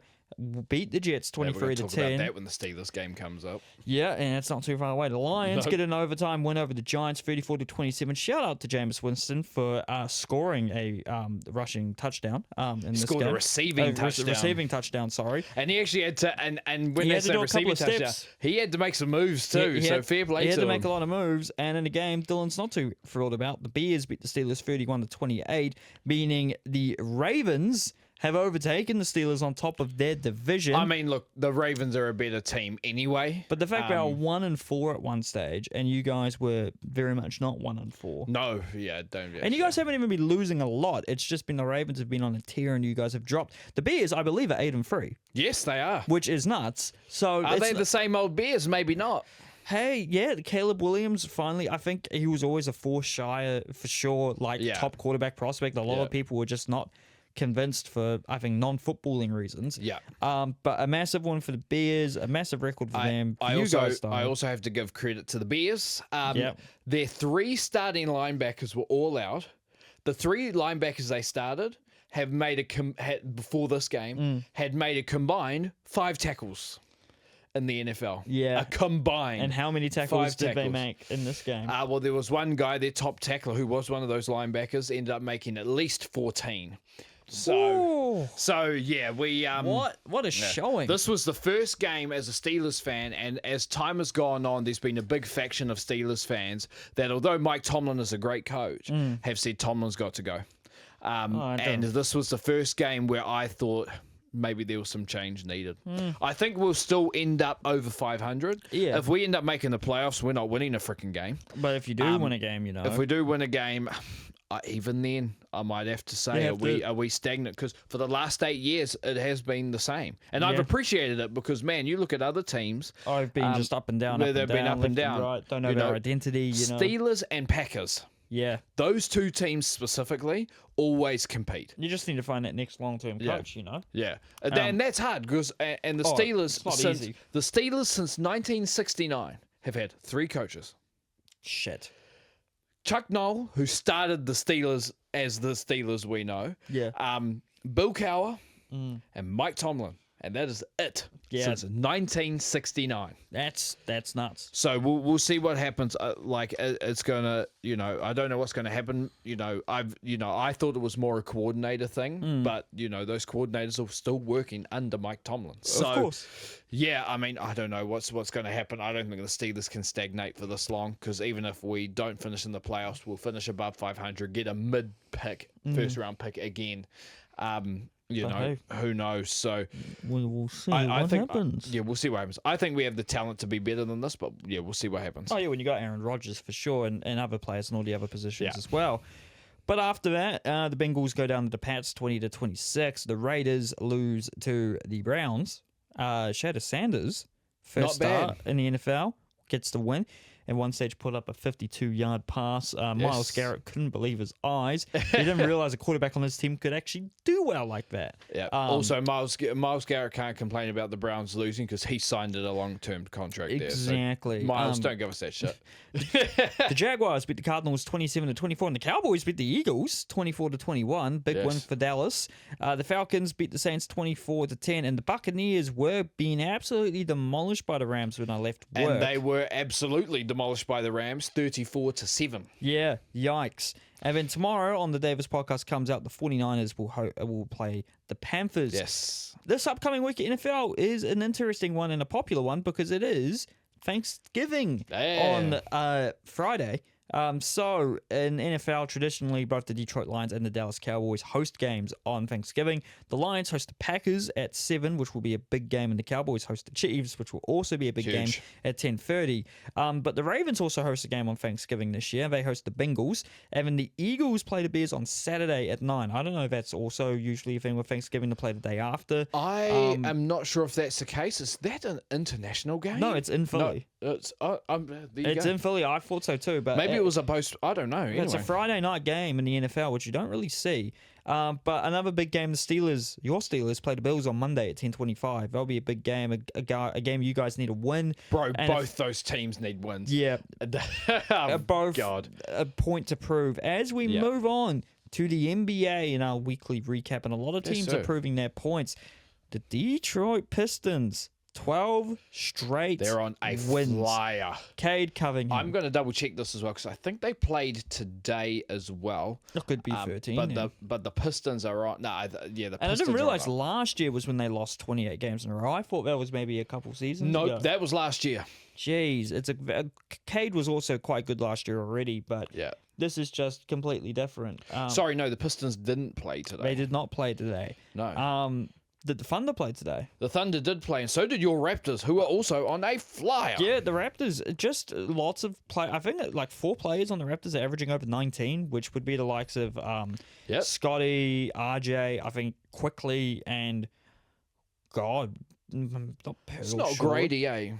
beat the Jets 23-10. We're going to talk about that when the Steelers game comes up. Yeah, and it's not too far away. The Lions get an overtime win over the Giants 34-27. Shout out to Jameis Winston for scoring a rushing touchdown in this Scored game. a receiving touchdown. Receiving touchdown, sorry. And he actually had to, and when He they had to say do a receiving couple of touchdown, steps. he had to make some moves too. So fair play to him. He had to make a lot of moves, and in the game, Dylan's not too thrilled about. The Bears beat the Steelers 31-28, meaning the Ravens have overtaken the Steelers on top of their division. I mean, look, the Ravens are a better team anyway. But the fact they were 1-4 at one stage, and you guys were very much not 1-4. No, don't. And you guys haven't even been losing a lot. It's just been the Ravens have been on a tear, and you guys have dropped. The Bears, I believe, are 8-3. Yes, they are. Which is nuts. So Are they the same old Bears? Maybe not. Hey, yeah, Caleb Williams, finally, I think he was always a force shy for sure, top quarterback prospect. A lot of people were just not convinced for, I think, non-footballing reasons. Yeah. But a massive one for the Bears, a massive record for them. I also have to give credit to the Bears. Their 3 starting linebackers were all out. The 3 linebackers they started have made before this game had made a combined 5 tackles in the NFL. Yeah. A combined. And how many tackles did they make in this game? Well, there was one guy, their top tackler, who was one of those linebackers, ended up making at least 14. So yeah, we what a showing. This was the first game as a Steelers fan, and as time has gone on, there's been a big faction of Steelers fans that, although Mike Tomlin is a great coach, have said Tomlin's got to go. And this was the first game where I thought maybe there was some change needed. I think we'll still end up over 500. Yeah. If we end up making the playoffs, we're not winning a freaking game. But if you do win a game, If we do win a game, even then, I might have to say, are we stagnant? Because for the last 8 years, it has been the same. And I've appreciated it because, man, you look at other teams. I've been just up and down, where they've been up and down. Right. Don't know their identity. Steelers and Packers. Yeah. Those two teams specifically always compete. You just need to find that next long-term coach, Yeah. And that's hard because and the Steelers the Steelers since 1969 have had 3 coaches. Shit. Chuck Noll, who started the Steelers as the Steelers we know. Yeah. Bill Cowher and Mike Tomlin. And that is it since 1969. That's nuts. So we'll see what happens. It's gonna, I don't know what's gonna happen. I thought it was more a coordinator thing, but those coordinators are still working under Mike Tomlin. So, of course. Yeah, I mean, I don't know what's going to happen. I don't think the Steelers can stagnate for this long because even if we don't finish in the playoffs, we'll finish above 500, get a mid-pick, first-round pick again. Who knows? So we'll see what happens. We'll see what happens. I think we have the talent to be better than this, but we'll see what happens. Oh, yeah, when you got Aaron Rodgers for sure and other players in all the other positions as well. But after that, the Bengals go down to the Pats 20-26. The Raiders lose to the Browns. Shadow Sanders, first start in the NFL, gets the win. At one stage, put up a 52-yard pass. Myles Garrett couldn't believe his eyes. He didn't realize a quarterback on his team could actually do well like that. Yeah. Also, Myles Garrett can't complain about the Browns losing because he signed a long-term contract there. Exactly. So Myles, don't give us that shit. The Jaguars beat the Cardinals 27-24, and the Cowboys beat the Eagles 24-21. Big win for Dallas. The Falcons beat the Saints 24-10, and the Buccaneers were being absolutely demolished by the Rams when I left work. And they were absolutely demolished by the Rams 34-7. Yeah, yikes. And then tomorrow on the Davis podcast comes out, the 49ers will play the Panthers. Yes. This upcoming week at NFL is an interesting one and a popular one because it is Thanksgiving on Friday. So in NFL, traditionally, both the Detroit Lions and the Dallas Cowboys host games on Thanksgiving. The Lions host the Packers at 7, which will be a big game, and the Cowboys host the Chiefs, which will also be a big game at 10:30. But the Ravens also host a game on Thanksgiving this year. They host the Bengals, and then the Eagles play the Bears on Saturday at 9. I don't know if that's also usually a thing with Thanksgiving to play the day after. I am not sure if that's the case. Is that an international game? No, it's in Philly. No, it's in Philly. I thought so too, but maybe it was a post. I don't know. Anyway. It's a Friday night game in the NFL, which you don't really see. But another big game, your Steelers, play the Bills on Monday at 10:25. That'll be a big game, a game you guys need to win. Bro, both those teams need wins. Yeah. Both God. A point to prove. As we move on to the NBA in our weekly recap, and a lot of teams are proving their points. The Detroit Pistons, 12 straight They're on a wins. flyer. Cade Cunningham. I'm going to double check this as well because I think they played today as well. It could be 13. But the Pistons are on. No, the Pistons. And I didn't realize last year was when they lost 28 games in a row. I thought that was maybe a couple seasons ago. No, that was last year. Jeez, Cade was also quite good last year already, but this is just completely different. Sorry, no, the Pistons didn't play today. They did not play today. No. Did the Thunder play today? The Thunder did play, and so did your Raptors, who are also on a flyer. Yeah, the Raptors, just lots of play. I think like 4 players on the Raptors are averaging over 19, which would be the likes of Scotty, RJ, I think Quickly, and God, not Pearl. It's not Grady, eh?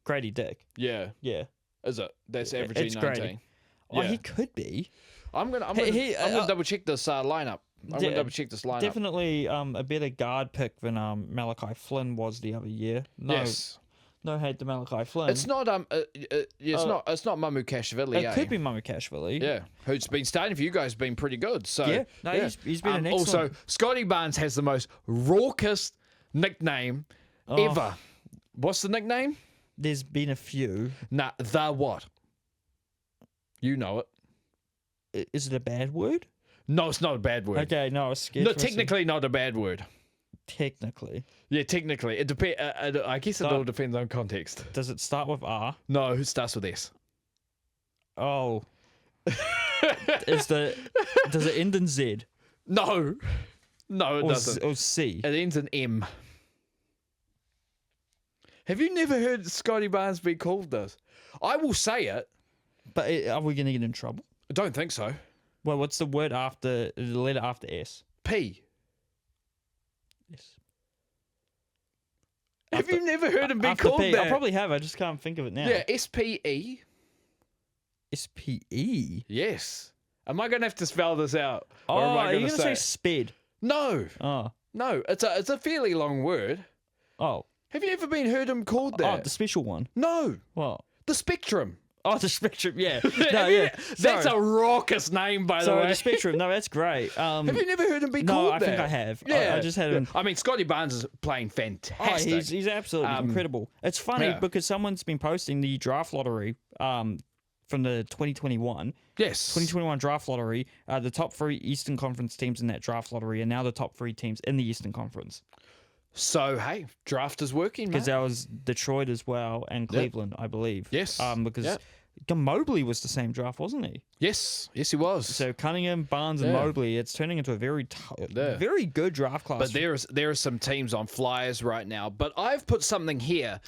Grady Dick. Yeah. Yeah. Is it? That's averaging it's 19. Grady. Oh, he could be. I'm gonna double check this lineup. I'm going to double check this lineup. Definitely a better guard pick than Malachi Flynn was the other year. No hate to Malachi Flynn. It's not it's not Mamukashvili. It could be Mamukashvili. Yeah, who's been starting for you guys, been pretty good. So he's been an excellent. Also, Scotty Barnes has the most raucous nickname ever. What's the nickname? There's been a few. Nah, the what? You know it. Is it a bad word? No, it's not a bad word. Okay, no, I was scared. No, technically not a bad word. Technically. Yeah, technically. It depends. I guess it all depends on context. Does it start with R? No, it starts with S. Oh. Does it end in Z? No. No, it Or, doesn't. or C? It ends in M. Have you never heard Scotty Barnes be called this? I will say it. But are we going to get in trouble? I don't think so. Well, what's the word after the letter after S? P. Yes. Have you never heard him be After called P. that? I probably have. I just can't think of it now. Yeah, SPE. SPE. Yes. Am I going to have to spell this out? Oh, Or am I are you going going to to say it? sped? No. Oh. No. It's a fairly long word. Oh. Have you ever been heard him called Oh, that? the special one. No. What? The Spectrum. Oh, the Spectrum. Yeah. No, yeah. That's Sorry. a raucous name, by the Sorry, way. the Spectrum. No, that's great. Have you never heard him be No, called I that? think I have. Yeah. I just had him. I mean, Scotty Barnes is playing Oh, fantastic. he's absolutely incredible. It's funny yeah. because someone's been posting the draft lottery from the 2021 Yes. 2021 draft lottery. The top 3 Eastern Conference teams in that draft lottery are now the top 3 teams in the Eastern Conference. So, hey, draft is working, Because mate. that was Detroit as well and Cleveland, I believe. Yes. Because Yep. Mobley was the same draft, wasn't he? Yes. Yes, he was. So Cunningham, Barnes, and Yeah. Mobley, it's turning into a very, Yeah. very good draft class. But there are some teams on flyers right now. But I've put something here.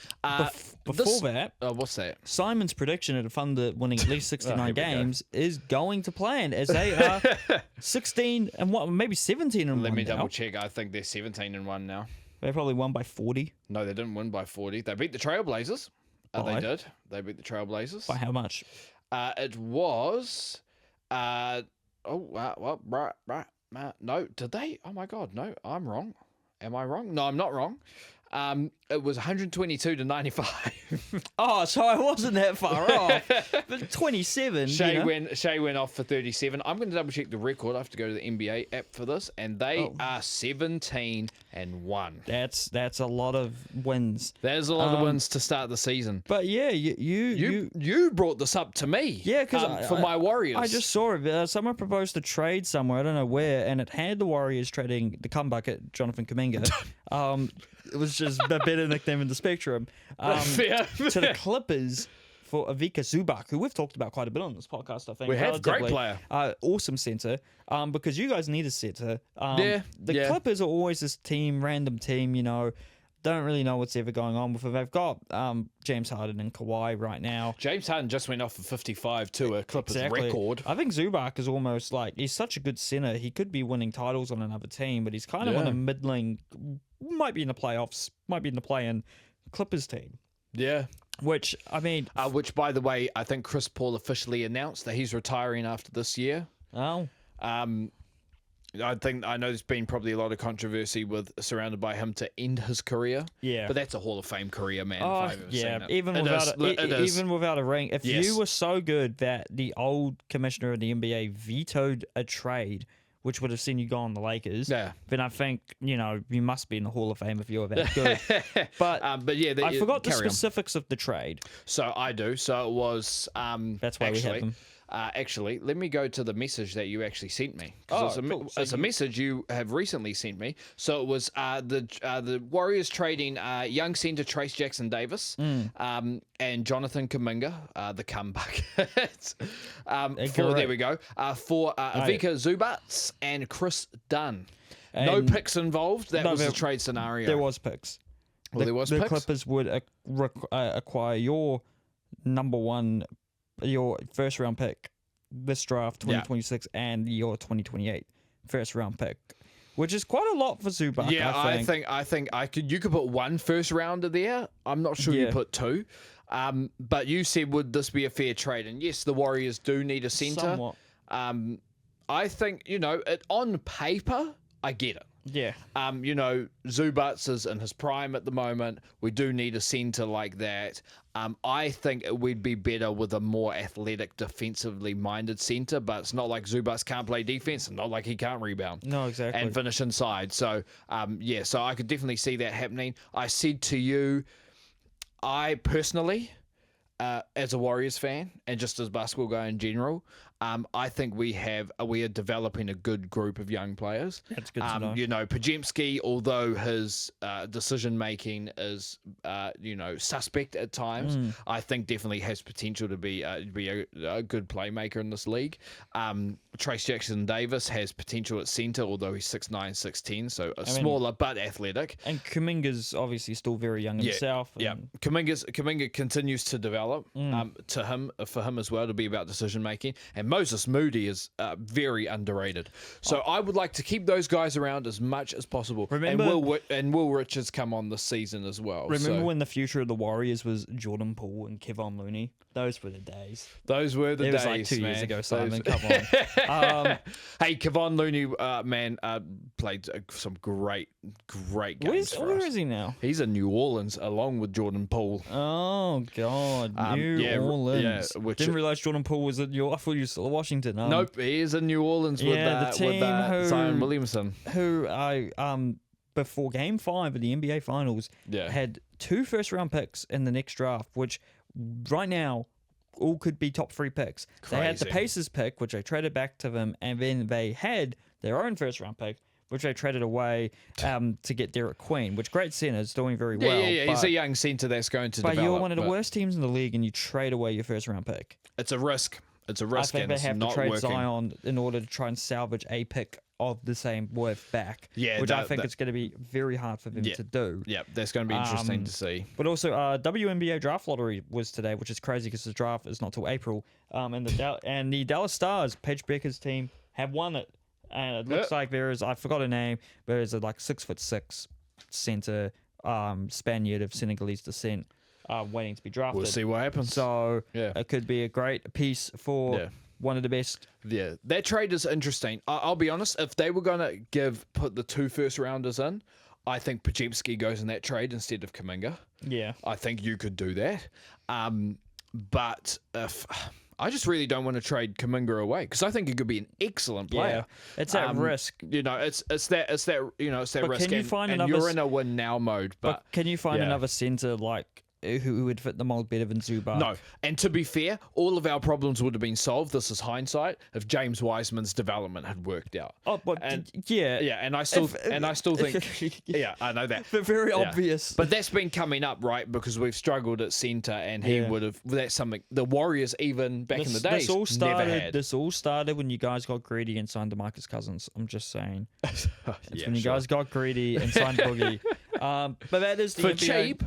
Before that, what's that? Simon's prediction at a Thunder winning at least 69 here we go. games is going to plan as they are 16 and what, maybe 17 and Let 1 me now. double check. I think they're 17-1 now. They probably won by 40. No, they didn't win by 40. They beat the Trailblazers. They By? did. They beat the Trailblazers. By how much? It was. No, did they? Oh my God, no, I'm wrong. Am I wrong? No, I'm not wrong. It was 122-95. Oh, so I wasn't that far off. But 27. Shea you know? went off for 37. I'm going to double check the record. I have to go to the NBA app for this, and they are 17-1. That's a lot of wins. There's a lot of wins to start the season. But yeah, you brought this up to me. yeah, because for my Warriors. I just saw it. Someone proposed to trade somewhere. I don't know where, and it had the Warriors trading the comebucket, Jonathan Kuminga. It was just a better nickname in the Spectrum. Fair. To the Clippers for Ivica Zubac, who we've talked about quite a bit on this podcast, I think. We have. Great relatively. player. Awesome center. Because you guys need a center. The yeah. Clippers are always this random team, don't really know what's ever going on with them. They've got James Harden and Kawhi right now. James Harden just went off for 55 to a Clippers record. I think Zubac is almost like, he's such a good center. He could be winning titles on another team, but he's kind of on a middling, might be in the playoffs, might be in the play-in Clippers team. Yeah. Which, I mean... which, by the way, I think Chris Paul officially announced that he's retiring after this year. Oh. I know there's been probably a lot of controversy surrounded by him to end his career. Yeah. But that's a Hall of Fame career, man. Oh, if I've ever yeah, seen it. even It without is. even without a ring, if Yes. you were so good that the old commissioner of the NBA vetoed a trade, which would have seen you go on the Lakers, Yeah. then I think you must be in the Hall of Fame if you're that good. But yeah, I forgot the carry on. specifics of the trade. So I do. So it was. That's why we have them. Actually, let me go to the message that you actually sent me. Oh, it's cool. So it's a message you have recently sent me. So it was the Warriors trading young center Trace Jackson Davis and Jonathan Kuminga, the comeback. There we go. For Ivica Zubac and Chris Dunn. No And- picks involved. That was there- the trade scenario. There was picks. Well, there was the picks? Clippers would acquire your your first round pick this draft 2026 and your 2028 first round pick, which is quite a lot for Zubac. Yeah, I think. I think you could put one first rounder there. I'm not sure you Yeah. put two. But you said, would this be a fair trade? And yes, the Warriors do need a center. Somewhat. I think, on paper, I get it. Yeah. Zubac is in his prime at the moment. We do need a center like that. I think it would be better with a more athletic, defensively minded center, but it's not like Zubac can't play defense and not like he can't rebound. No, exactly. And finish inside. So, so I could definitely see that happening. I said to you, I personally as a Warriors fan and just as basketball guy in general, I think we are developing a good group of young players. That's good to know. You know, Pajemski, although his decision making is suspect at times, I think definitely has potential to be a good playmaker in this league. Trace Jackson-Davis has potential at centre, although he's 6'9", 6'10", so smaller but athletic. And Kuminga's obviously still very young himself. Yeah, Kuminga continues to develop. For him as well to be about decision making, and Moses Moody is very underrated. So I would like to keep those guys around as much as possible. Remember, and Will Richards come on this season as well. Remember when the future of the Warriors was Jordan Poole and Kevon Looney? Those were the days. Those were the days. It was like 2 years ago, Simon. Come on. Hey, Kevon Looney, played some great games for us. Where is he now? He's in New Orleans along with Jordan Poole. Oh God, New Orleans. Didn't realize Jordan Poole was at I thought he was still at Washington. Nope, he is in New Orleans with Zion Williamson, who before Game 5 of the NBA Finals had 2 first-round picks in the next draft, which right now all could be top 3 picks. Crazy. They had the Pacers pick, which they traded back to them, and then they had their own first-round pick, which they traded away to get Derek Queen, which great center is doing very well. Yeah, he's a young center that's going to develop. But you're one of the worst teams in the league, and you trade away your first-round pick. It's a risk. It's a risk, I think and they it's have not to trade working. Zion in order to try and salvage a pick of the same worth back. Yeah, which I think it's going to be very hard for them to do. Yeah, that's going to be interesting to see. But also, WNBA draft lottery was today, which is crazy because the draft is not till April. And the Dallas Stars, Paige Becker's team, have won it. And it looks like there is, I forgot her name, but there's a 6'6" center Spaniard of Senegalese descent waiting to be drafted. We'll see what happens. So it could be a great piece for one of the best. Yeah, that trade is interesting. I'll be honest, if they were going to put the 2 first-rounders in, I think Pajemski goes in that trade instead of Kuminga. Yeah. I think you could do that. But if... I just really don't want to trade Kuminga away because I think he could be an excellent player. Yeah, it's that risk. You know, it's that risk. Can you find and you're in a win now mode. But can you find another center who would fit the mold better than Zubac? No. And to be fair, all of our problems would have been solved. This is hindsight if James Wiseman's development had worked out. Oh, but yeah, and I still think yeah, I know that. But very obvious. But that's been coming up, right? Because we've struggled at center, and he would have. That's something the Warriors in the days never had. This all started when you guys got greedy and signed DeMarcus Cousins. I'm just saying. That's when you guys got greedy and signed Boogie. But that is the for NBA. cheap.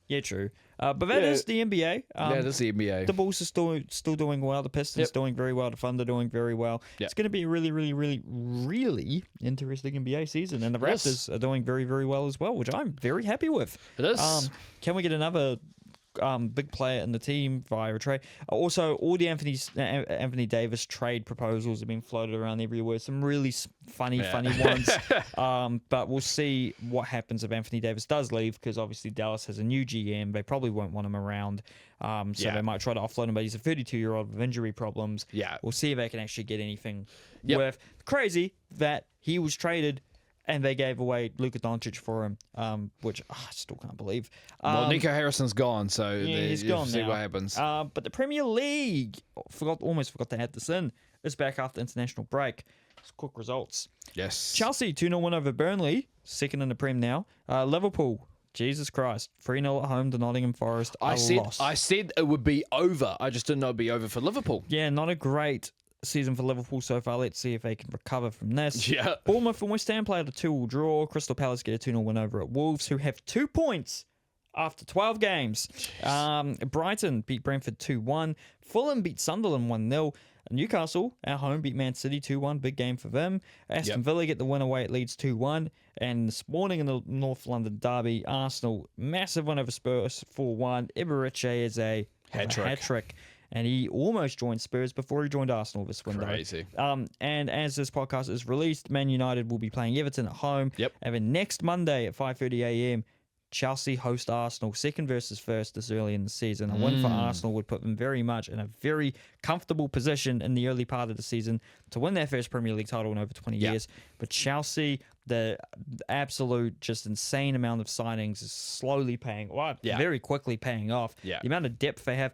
Yeah, true. But that is the NBA. That is the NBA. The Bulls are still doing well. The Pistons doing very well. The Thunder doing very well. It's going to be a really, really, really, really interesting NBA season. And the Raptors are doing very, very well as well, which I'm very happy with. It is. Can we get another big player in the team via a trade? Also, all the Anthony Davis trade proposals have been floated around everywhere. Some really funny ones. But we'll see what happens if Anthony Davis does leave, because obviously Dallas has a new GM. They probably won't want him around. So they might try to offload him, but he's a 32-year-old with injury problems. Yeah. We'll see if they can actually get anything worth. Crazy that he was traded and they gave away Luka Doncic for him, which I still can't believe. Well, Nico Harrison's gone, so he's gone see now. what happens. But the Premier League, almost forgot to add this in, is back after international break. Just quick results. Yes. Chelsea, 2-0 win over Burnley, second in the Prem now. Liverpool, Jesus Christ, 3-0 at home to Nottingham Forest. I said it would be over. I just didn't know it'd be over for Liverpool. Yeah, not a great season for Liverpool so far. Let's see if they can recover from this. Yeah. Bournemouth and West Ham played a 2-2 draw. Crystal Palace get a 2-0 win over at Wolves, who have 2 points after 12 games. Brighton beat Brentford 2-1. Fulham beat Sunderland 1-0. Newcastle at home beat Man City 2-1. Big game for them. Aston Villa get the win away at Leeds 2-1. And this morning in the North London derby, Arsenal, massive win over Spurs 4-1. Iberiche is a hat-trick. And he almost joined Spurs before he joined Arsenal this window. Crazy. And as this podcast is released, Man United will be playing Everton at home. Yep. And then next Monday at 5:30 a.m., Chelsea host Arsenal, second versus first this early in the season. A win for Arsenal would put them very much in a very comfortable position in the early part of the season to win their first Premier League title in over 20 years. But Chelsea, the absolute just insane amount of signings is slowly very quickly paying off. Yeah. The amount of depth they have.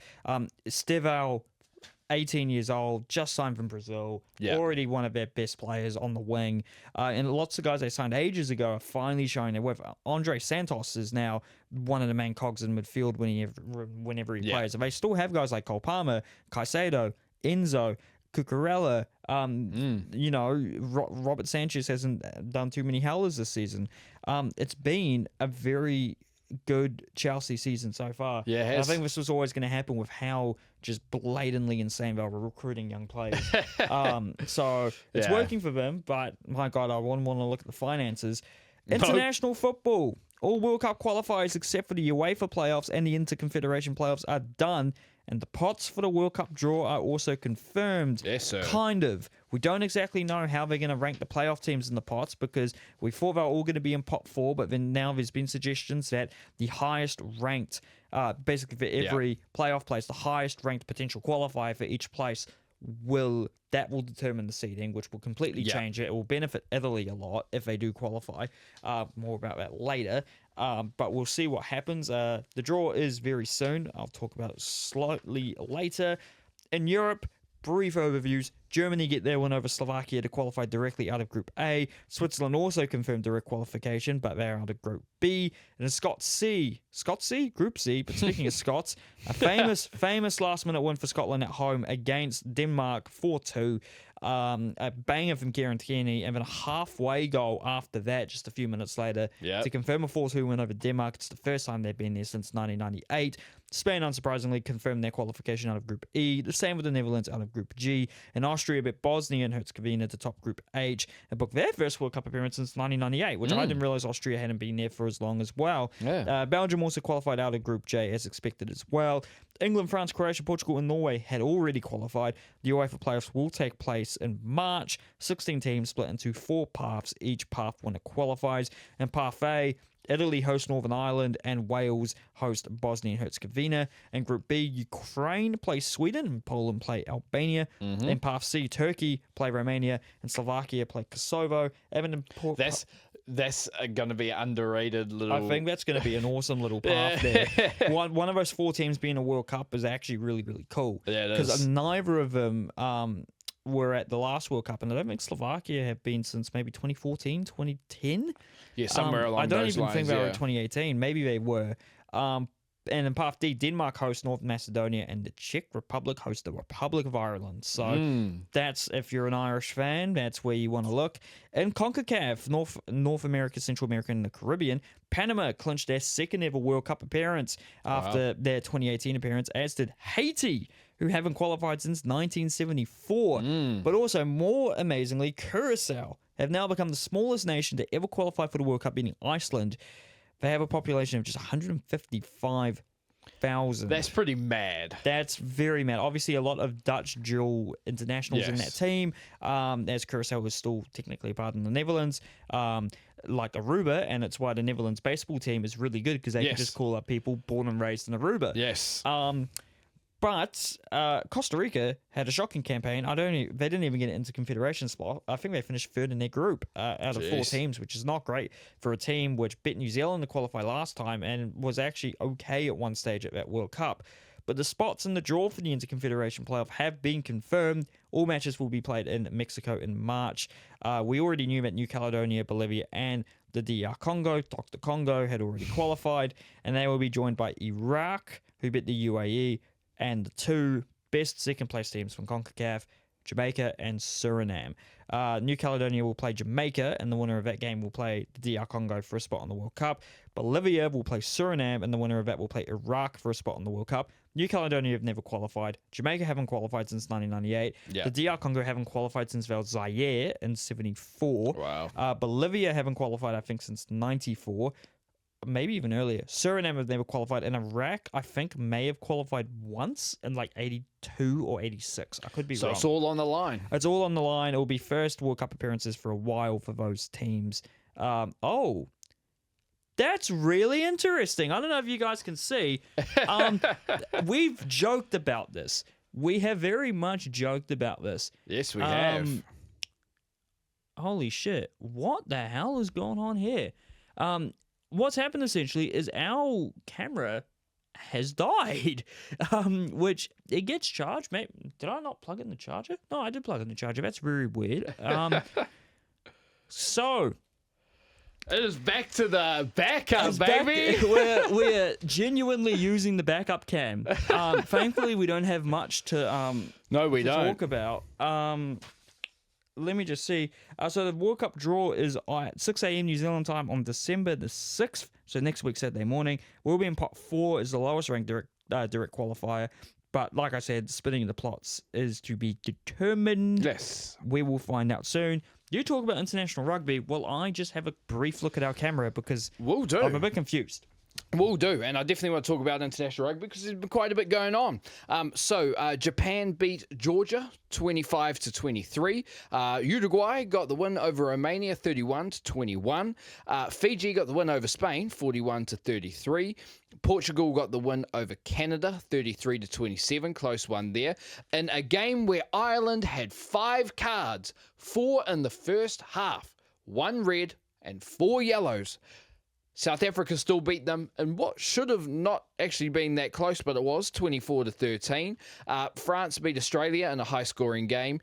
Steval, 18 years old, just signed from Brazil, already one of their best players on the wing. And lots of guys they signed ages ago are finally showing their worth. Andre Santos is now one of the main cogs in midfield whenever he plays. And they still have guys like Cole Palmer, Caicedo, Enzo, Cucurella. Robert Sanchez hasn't done too many howlers this season. It's been a very good Chelsea season so far. Yeah, it has. I think this was always going to happen with how just blatantly insane they were recruiting young players. So it's working for them, but my God, I wouldn't want to look at the finances. International football. All World Cup qualifiers except for the UEFA playoffs and the Inter-Confederation playoffs are done, and the pots for the World Cup draw are also confirmed. Yes, sir. Kind of. We don't exactly know how they're going to rank the playoff teams in the pots because we thought they were all going to be in pot 4, but then now there's been suggestions that the highest ranked, basically for every playoff place, the highest ranked potential qualifier for each place will determine the seeding, which will completely change it. It will benefit Italy a lot if they do qualify. More about that later. But we'll see what happens. The draw is very soon. I'll talk about it slightly later. In Europe, brief overviews. Germany get their win over Slovakia to qualify directly out of Group A. Switzerland also confirmed direct qualification, but they're out of Group B. And in Group C. But speaking of Scots, a famous last-minute win for Scotland at home against Denmark 4-2. A banger from Kieran Tierney, and then a halfway goal after that, just a few minutes later, to confirm a 4-2 win over Denmark. It's the first time they've been there since 1998. Spain, unsurprisingly, confirmed their qualification out of Group E. The same with the Netherlands out of Group G. And Austria beat Bosnia and Herzegovina to top Group H and booked their first World Cup appearance since 1998, which I didn't realize Austria hadn't been there for as long as well. Belgium also qualified out of Group J as expected as well. England, France, Croatia, Portugal, and Norway had already qualified. The UEFA playoffs will take place in March. 16 teams split into 4 paths. Each path winner qualifies. And Path A, Italy host Northern Ireland and Wales host Bosnia and Herzegovina. In Group B, Ukraine play Sweden and Poland play Albania. In Path C, Turkey play Romania and Slovakia play Kosovo. That's going to be underrated little... I think that's going to be an awesome little path there. One of those 4 teams being a World Cup is actually really, really cool. Yeah, it is. Because neither of them were at the last World Cup, and I don't think Slovakia have been since maybe 2014, 2010. Yeah, somewhere along those lines. I don't even think they were in 2018. Maybe they were. And in Path D, Denmark hosts North Macedonia and the Czech Republic host the Republic of Ireland. So that's, if you're an Irish fan, that's where you want to look. In CONCACAF, North America, Central America, and the Caribbean, Panama clinched their second ever World Cup appearance after their 2018 appearance, as did Haiti, who haven't qualified since 1974. But also, more amazingly, Curacao have now become the smallest nation to ever qualify for the World Cup, beating Iceland. They have a population of just 155,000. That's pretty mad. That's very mad. Obviously, a lot of Dutch dual internationals in that team. As Curacao is still technically part of the Netherlands, like Aruba, and it's why the Netherlands baseball team is really good because they can just call up people born and raised in Aruba. Yes. But Costa Rica had a shocking campaign. They didn't even get into Confederation spot. I think they finished 3rd in their group out of 4 teams, which is not great for a team which beat New Zealand to qualify last time and was actually okay at one stage at that World Cup. But the spots in the draw for the Inter-Confederation playoff have been confirmed. All matches will be played in Mexico in March. We already knew that New Caledonia, Bolivia, and the DR Congo, Dr. Congo, had already qualified, and they will be joined by Iraq, who beat the UAE, and the 2 best second-place teams from CONCACAF, Jamaica and Suriname. New Caledonia will play Jamaica, and the winner of that game will play the DR Congo for a spot on the World Cup. Bolivia will play Suriname, and the winner of that will play Iraq for a spot on the World Cup. New Caledonia have never qualified. Jamaica haven't qualified since 1998. The DR Congo haven't qualified since they were Zaire in 74. Wow. Bolivia haven't qualified, I think, since 94. Maybe even earlier. Suriname have never qualified, and Iraq, I think, may have qualified once in like 82 or 86. I could be wrong. So it's all on the line. It's all on the line. It will be first World Cup appearances for a while for those teams. That's really interesting. I don't know if you guys can see. We've joked about this. We have very much joked about this. Yes, we have. holy shit, what the hell is going on here? What's happened essentially is our camera has died, which it gets charged. Mate, did I not plug in the charger? No, I did plug in the charger. That's very weird. So it is back to the backup, it's baby. We're genuinely using the backup cam. Thankfully, we don't have much to No, we don't. talk about. Let me just see. So the World Cup draw is at 6 a.m. New Zealand time on December the 6th. So next week, Saturday morning. We'll be in pot 4 is the lowest ranked direct qualifier. But like I said, spinning the plots is to be determined. Yes. We will find out soon. You talk about international rugby. Well, I just have a brief look at our camera because We'll do. I'm a bit confused. Will do, and I definitely want to talk about international rugby because there's been quite a bit going on. Japan beat Georgia 25-23. Uruguay got the win over Romania 31-21. Fiji got the win over Spain 41-33. Portugal got the win over Canada 33-27, close one there. In a game where Ireland had 5 cards, 4 in the first half, 1 red and 4 yellows. South Africa still beat them in what should have not actually been that close, but it was 24-13. France beat Australia in a high-scoring game,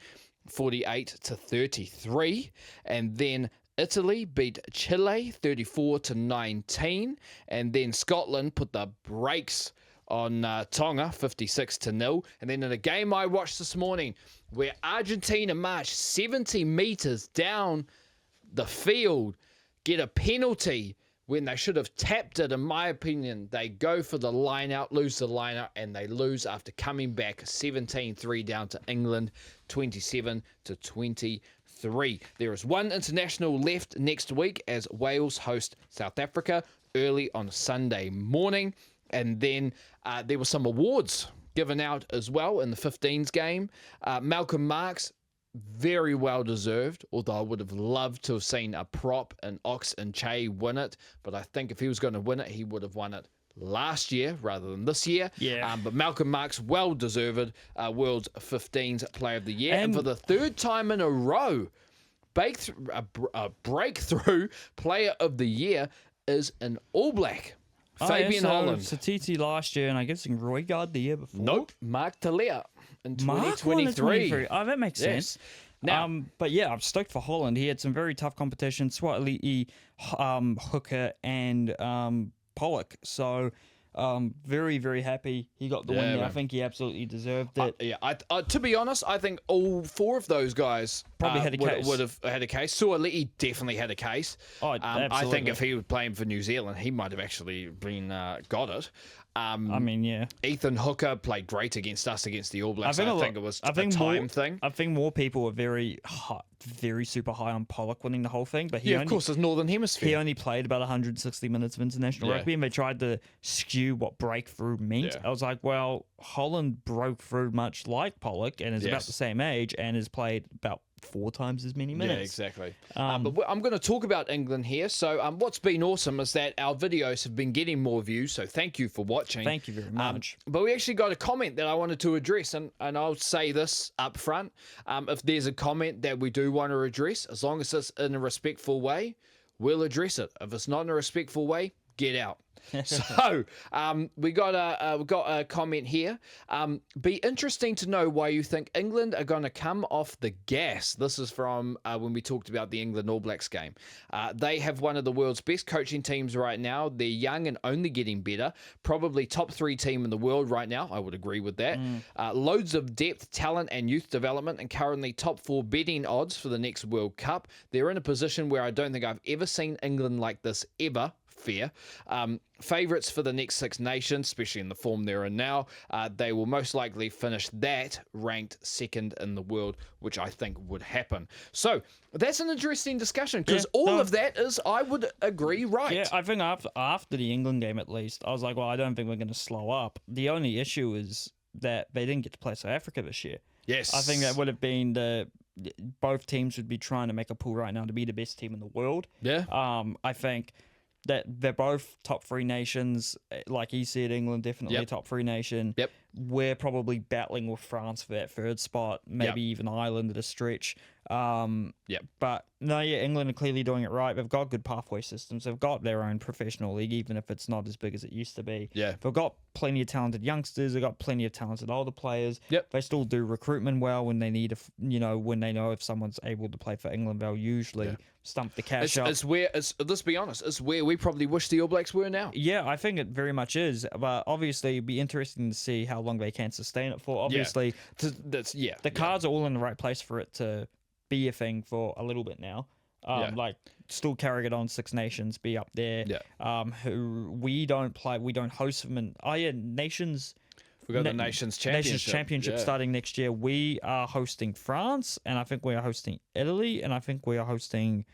48-33, and then Italy beat Chile 34-19, and then Scotland put the brakes on Tonga 56-0, and then in a game I watched this morning where Argentina marched 70 meters down the field, get a penalty when they should have tapped it, in my opinion. They go for the line out, lose the line out, and they lose after coming back 17-3 down to England, 27-23. There is one international left next week as Wales host South Africa early on Sunday morning. And then there were some awards given out as well in the 15s game. Malcolm Marx, very well deserved, although I would have loved to have seen a prop and Ox and Che win it. But I think if he was going to win it, he would have won it last year rather than this year. Yeah. But Malcolm Marx, well deserved World's 15s Player of the Year. And for the 3rd time in a row, breakthrough Player of the Year is an All Black. Fabian Holland. Satiti last year, and I guess Roygaard the year before. Nope. Mark Talia in Mark 2023. Oh, that makes sense. Now, but yeah, I'm stoked for Holland. He had some very tough competition. Swatili, Hooker, and Pollock. So very, very happy he got the win there. I think he absolutely deserved it. To be honest, I think all 4 of those guys probably had a case. Would have had a case. Suali'i definitely had a case. Oh, absolutely. I think if he was playing for New Zealand, he might have actually been got it. I mean, yeah. Ethan Hooker played great against us against the All Blacks. I think it was a time thing. I think more people were very super high on Pollock winning the whole thing, but of course, it's Northern Hemisphere. He only played about 160 minutes of international rugby, and they tried to skew what breakthrough meant. I was like, well, Holland broke through much like Pollock and is about the same age and has played about 4 times as many minutes. Yeah, exactly. But I'm going to talk about England here. So what's been awesome is that our videos have been getting more views, so thank you for watching. Thank you very much. But we actually got a comment that I wanted to address, and I'll say this up front. If there's a comment that we do want to address, as long as it's in a respectful way, we'll address it. If it's not in a respectful way, get out. So we got a comment here. Be interesting to know why you think England are going to come off the gas. This is from when we talked about the England All Blacks game. They have one of the world's best coaching teams right now. They're young and only getting better. Probably top 3 team in the world right now. I would agree with that. Loads of depth, talent, and youth development, and currently top 4 betting odds for the next World Cup. They're in a position where I don't think I've ever seen England like this ever. Fair. Favourites for the next 6 nations, especially in the form they're in now. They will most likely finish that ranked 2nd in the world, which I think would happen. So that's an interesting discussion because of that is, I would agree, right. Yeah, I think after the England game at least, I was like, well, I don't think we're going to slow up. The only issue is that they didn't get to play South Africa this year. Yes. I think that would have been both teams would be trying to make a pull right now to be the best team in the world. Yeah. I think that they're both top 3 nations. Like he said, England definitely top 3 nation. Yep. we're probably battling with France for that third spot, maybe even Ireland at a stretch. But no, England are clearly doing it right. They've got good pathway systems. They've got their own professional league, even if it's not as big as it used to be. Yeah. They've got plenty of talented youngsters. They've got plenty of talented older players. They still do recruitment well when they need, when they know if someone's able to play for England, they'll usually stump the cash up. Let's be honest, it's where we probably wish the All Blacks were now. Yeah, I think it very much is. But obviously, it'd be interesting to see how long they can sustain it for. Obviously, the cards are all in the right place for it to be a thing for a little bit now. Like still carrying it on Six Nations, be up there. Who we don't host them in. Nations. We've got the Nations Championship. Nations Championship starting next year. We are hosting France, and I think we are hosting Italy, and I think we are hosting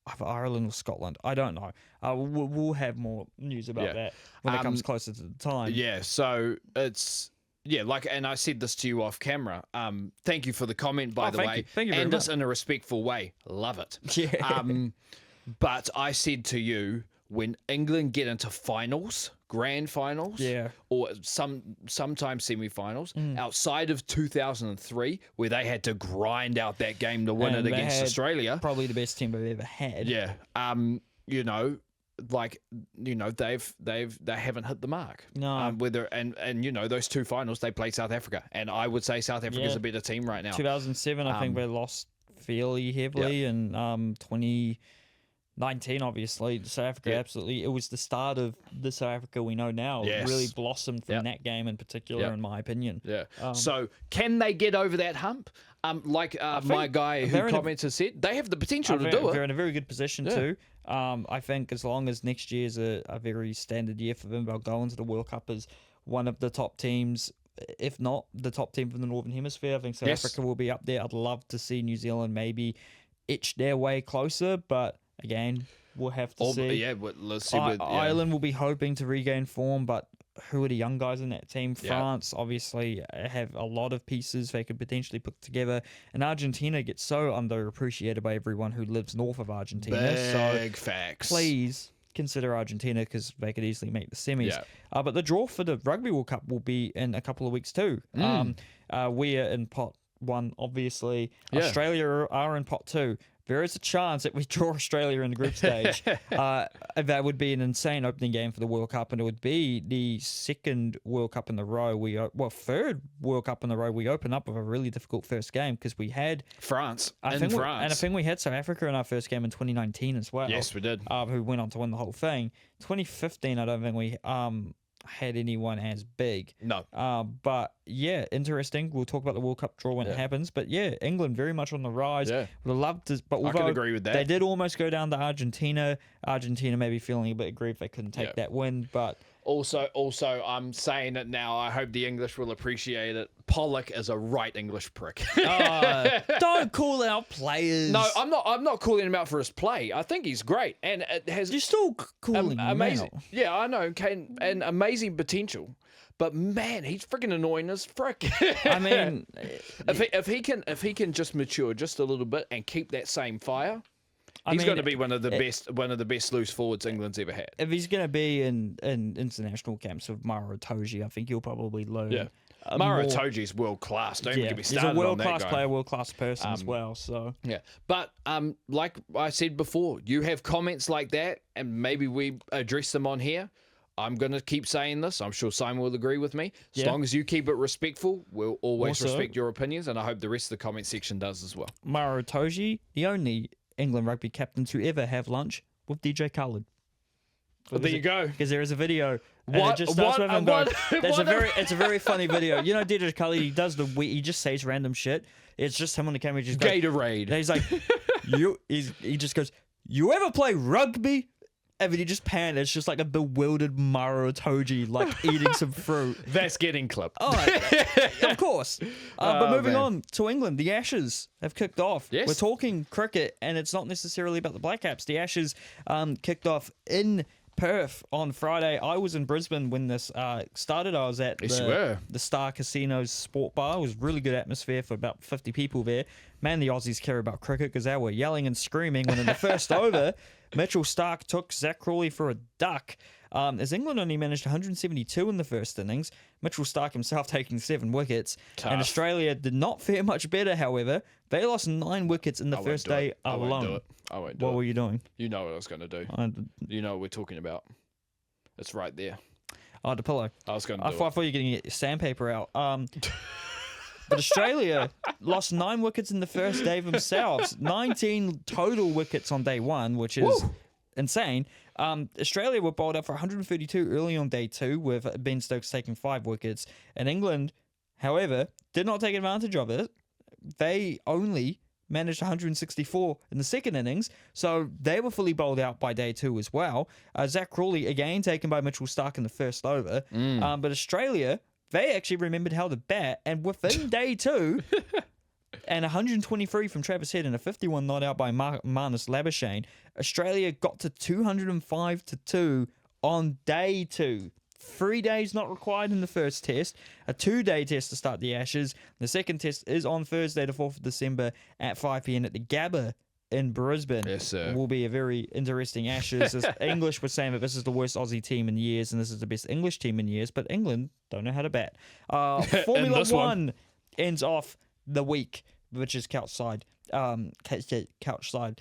either Ireland or Scotland. I don't know. We'll have more news about that when it comes closer to the time. Yeah, so it's... Yeah, and I said this to you off camera. Thank you for the comment, by the way. Thank you very much. And this in a respectful way. Love it. Yeah. But I said to you, when England get into finals, grand finals, or sometimes semi-finals, outside of 2003, where they had to grind out that game to win it against Australia, probably the best team they've ever had. Yeah. They haven't hit the mark. No. Those two finals they played South Africa, and I would say South Africa's a better team right now. 2007, I think they lost fairly heavily, and 2019, obviously, South Africa absolutely. It was the start of the South Africa we know now. It really blossomed from that game in particular, in my opinion. Yeah. So can they get over that hump? My guy who commented said, they have the potential to do it. They're in a very good position too. I think as long as next year's a very standard year for them, they'll go into the World Cup as one of the top teams, if not the top team from the Northern Hemisphere. I think South Africa will be up there. I'd love to see New Zealand maybe itch their way closer, but again, we'll have to see. Yeah, let's see. Ireland will be hoping to regain form, but who are the young guys in that team? France, obviously, have a lot of pieces they could potentially put together. And Argentina gets so underappreciated by everyone who lives north of Argentina. Big facts. Please consider Argentina because they could easily make the semis. But the draw for the Rugby World Cup will be in a couple of weeks too. We are in pot 1, obviously. Australia are in pot 2. There is a chance that we draw Australia in the group stage. That would be an insane opening game for the World Cup, and it would be the second World Cup in the row. Third World Cup in the row. We open up with a really difficult first game because we had France. And I think we had South Africa in our first game in 2019 as well. Yes, we did. Who went on to win the whole thing. 2015, I don't think we had anyone as big. No. But yeah, interesting. We'll talk about the World Cup draw when it happens. But yeah, England very much on the rise. Yeah. Would love to, but I can agree with that. They did almost go down to Argentina. Argentina maybe feeling a bit aggrieved they couldn't take that win, but Also, I'm saying it now. I hope the English will appreciate it. Pollock is a right English prick. Don't call out players. No, I'm not calling him out for his play. I think he's great, and it has. You're still calling him amazing. out. Yeah, I know, and amazing potential. But man, he's freaking annoying as frick. I mean, if he can just mature just a little bit and keep that same fire. He's going to be one of the best loose forwards England's ever had. If he's going to be in international camps with Maro Itoje, I think he'll probably learn. Yeah, Maro Itoje's world class. Don't even get me started on that guy. He's a world class player, world class person as well. So yeah, but like I said before, you have comments like that, and maybe we address them on here. I'm going to keep saying this. I'm sure Simon will agree with me. As long as you keep it respectful, we'll always respect your opinions, and I hope the rest of the comment section does as well. Maro Itoje, the only England rugby captain to ever have lunch with DJ Khaled. Well, there you go. Because there is a video. It's a very funny video. You know, DJ Khaled, he just says random shit. It's just him on the camera. Just Gatorade. And he's like, he just goes, you ever play rugby? And then he just panned. It's just like a bewildered Maro Itoje, like eating some fruit. That's getting clipped. Oh, of course. But moving on to England, the Ashes have kicked off. Yes. We're talking cricket, and it's not necessarily about the Black Caps. The Ashes kicked off in Perth on Friday. I was in Brisbane when this started. I was at the Star Casino's Sport Bar. It was really good atmosphere for about 50 people there. Man, the Aussies care about cricket because they were yelling and screaming when in the first over, Mitchell Starc took Zach Crawley for a duck. as England only managed 172 in the first innings, Mitchell Starc himself taking 7 wickets. Tough. And Australia did not fare much better, however. They lost 9 wickets in the first day alone. I won't do it. I won't do it. What were you doing? You know what I was going to do. You know what we're talking about. It's right there. Oh, the pillow. I was going to I thought you were going to get your sandpaper out. But Australia lost 9 wickets in the first day themselves. 19 total wickets on day 1, which is insane. Australia were bowled out for 132 early on day 2, with Ben Stokes taking 5 wickets. And England, however, did not take advantage of it. They only managed 164 in the second innings, so they were fully bowled out by day 2 as well. Zach Crawley, again, taken by Mitchell Starc in the first over. But Australia, they actually remembered how to bat, and within day 2, and 123 from Travis Head and a 51 not out by Marnus Labuschagne, Australia got to 205 to 2 on day 2. 3 days not required in the first test, a 2-day test to start the Ashes. The second test is on Thursday, the 4th of December at 5 p.m. at the Gabba in Brisbane. Yes, sir. It will be a very interesting Ashes. As English were saying that this is the worst Aussie team in years, and this is the best English team in years, but England don't know how to bat. Formula One ends off the week, which is CouchSide. CouchSide.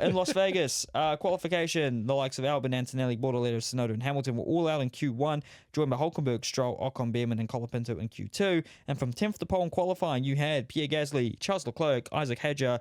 In Las Vegas, qualification, the likes of Albin, Antonelli, Bortoleto, Sonoda, and Hamilton were all out in Q1, joined by Hulkenberg, Stroll, Ocon, Behrman, and Colapinto in Q2. And from 10th to pole in qualifying, you had Pierre Gasly, Charles Leclerc, Isaac Hadjar,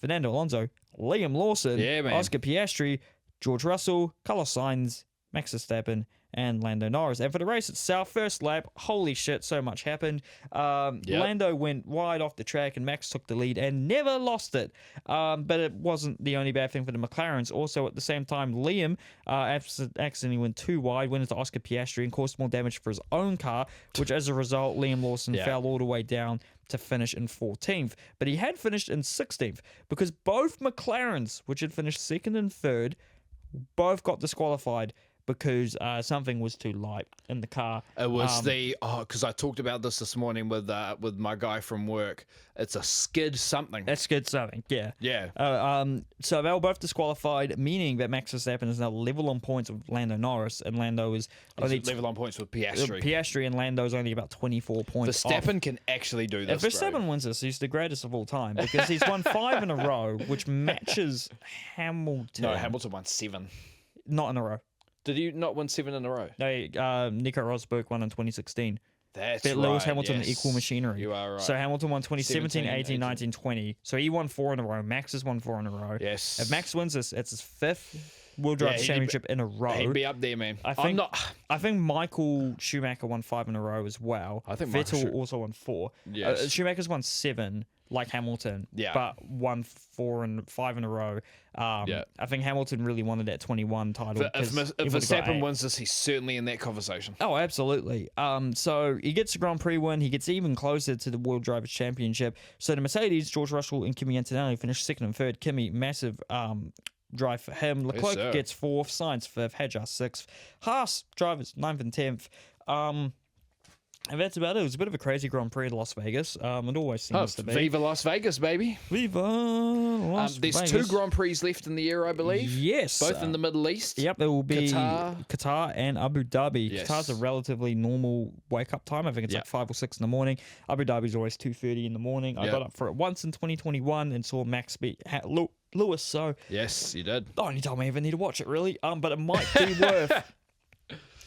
Fernando Alonso, Liam Lawson, Oscar Piastri, George Russell, Carlos Sainz, Max Verstappen, and Lando Norris. And for the race itself, first lap, holy shit, so much happened. Lando went wide off the track and Max took the lead and never lost it. But it wasn't the only bad thing for the McLarens. Also, at the same time, Liam accidentally went too wide, went into Oscar Piastri and caused more damage for his own car, which as a result, Liam Lawson fell all the way down to finish in 14th. But he had finished in 16th because both McLarens, which had finished 2nd and 3rd, both got disqualified because something was too light in the car. It was because I talked about this morning with my guy from work. It's a skid something. That's skid something, yeah. Yeah. So they were both disqualified, meaning that Max Verstappen is now level on points with Lando Norris, and Lando is only level on points with Piastri. Piastri and Lando's only about 24 points Verstappen off. can actually do this. If Verstappen wins this, he's the greatest of all time because he's won 5 in a row, which matches Hamilton. No, Hamilton won 7. Not in a row. Did he not win 7 in a row? No, Nico Rosberg won in 2016. That's but right. Lewis Hamilton yes. equal machinery. You are right. So Hamilton won 2017, 18, 19, 20. So he won 4 in a row. Max has won 4 in a row. Yes. If Max wins this, it's his 5th World Drivers' Championship in a row. He'd be up there, man. I think Michael Schumacher won 5 in a row as well. I think Vettel also won 4. Yes. Schumacher's won 7, like Hamilton. Yeah. But won 4 and 5 in a row. I think Hamilton really wanted that 21 title. If Verstappen wins this, he's certainly in that conversation. Oh, absolutely. So he gets a Grand Prix win. He gets even closer to the World Drivers' Championship. So the Mercedes, George Russell and Kimi Antonelli finished 2nd and 3rd. Kimi, massive drive for him. Leclerc gets 4th. Sainz 5th. Hadjar 6th. Haas, drivers 9th and 10th. And that's about it. It was a bit of a crazy Grand Prix at Las Vegas. It always seems to be. Viva Las Vegas, baby. Viva Las Vegas. There's 2 Grand Prix left in the year, I believe. Yes. Both in the Middle East. Yep, there will be Qatar and Abu Dhabi. Yes. Qatar's a relatively normal wake-up time. I think it's like 5 or 6 in the morning. Abu Dhabi's always 2:30 in the morning. I got up for it once in 2021 and saw Max beat Lewis, so... Yes, you did. The only time I ever need to watch it, really. But it might be worth...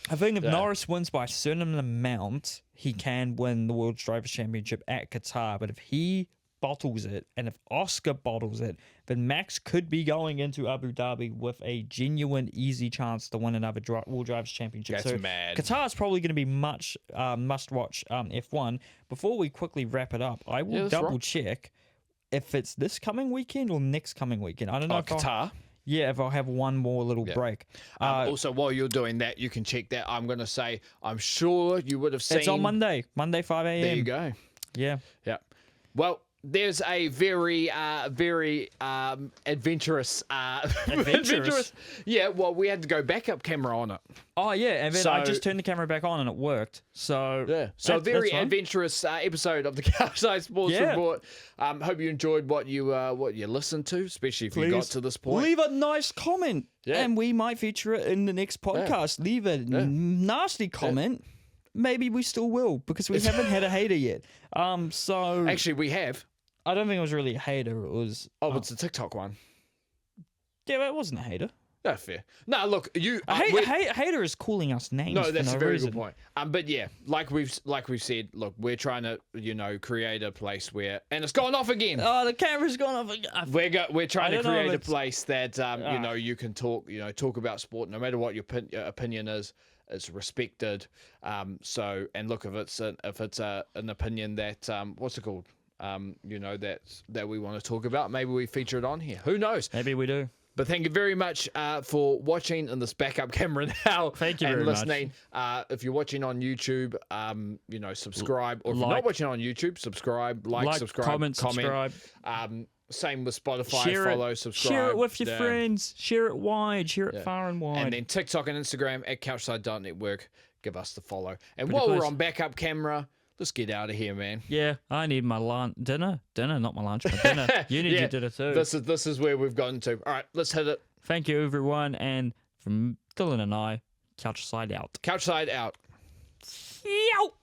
I think if Norris wins by a certain amount, he can win the World Drivers' Championship at Qatar. But if he bottles it, and if Oscar bottles it, then Max could be going into Abu Dhabi with a genuine, easy chance to win another World Drivers' Championship. That's mad. Qatar is probably going to be much must-watch F1. Before we quickly wrap it up, I will double-check if it's this coming weekend or next coming weekend. I don't know if Qatar. Yeah, if I'll have one more little break. Also, while you're doing that, you can check that. I'm going to say, I'm sure you would have seen... It's on Monday 5 a.m. There you go. Yeah. Yeah. Well, there's a very adventurous. Adventurous? Yeah, well, we had to go backup camera on it. Oh yeah, and then I just turned the camera back on and it worked. So Yeah, so a very that's fun. adventurous episode of the CouchSide Sports Yeah. Report. Hope you enjoyed what you listened to, especially if you got to this point. Leave a nice comment, Yeah. and we might feature it in the next podcast. Leave a nasty comment. Maybe we still will because we haven't had a hater yet. So Actually, we have. I don't think it was really a hater. It was It's a TikTok one. yeah, but it wasn't a hater. No, fair. No, look, you. A hater is calling us names. No, for that's no a very reason. good point. But yeah, like we've said, look, we're trying to create a place where, and it's gone off again. Oh, the camera's gone off again. We're trying to don't know if create a it's- place that you can talk about sport no matter what your opinion is. It's respected. So and look, if it's an opinion that what's it called? That we want to talk about, maybe we feature it on here. Who knows? Maybe we do. But thank you very much for watching in this backup camera now. Thank you and very listening. If you're watching on YouTube, subscribe. Or if you're not watching on YouTube, subscribe, subscribe, comment, subscribe. Same with Spotify. Share Follow, it. subscribe. Share it with your Yeah. friends. Share it wide. Share it far and wide. And then TikTok and Instagram at CouchSide.network. Give us the follow. And Pretty while close. we're on backup camera, let's get out of here, man. Yeah, I need my dinner, not my lunch, my dinner. You need your dinner too. This is where we've gotten to. All right, let's hit it. Thank you, everyone. And from Dylan and I, CouchSide out. CouchSide out. Yow!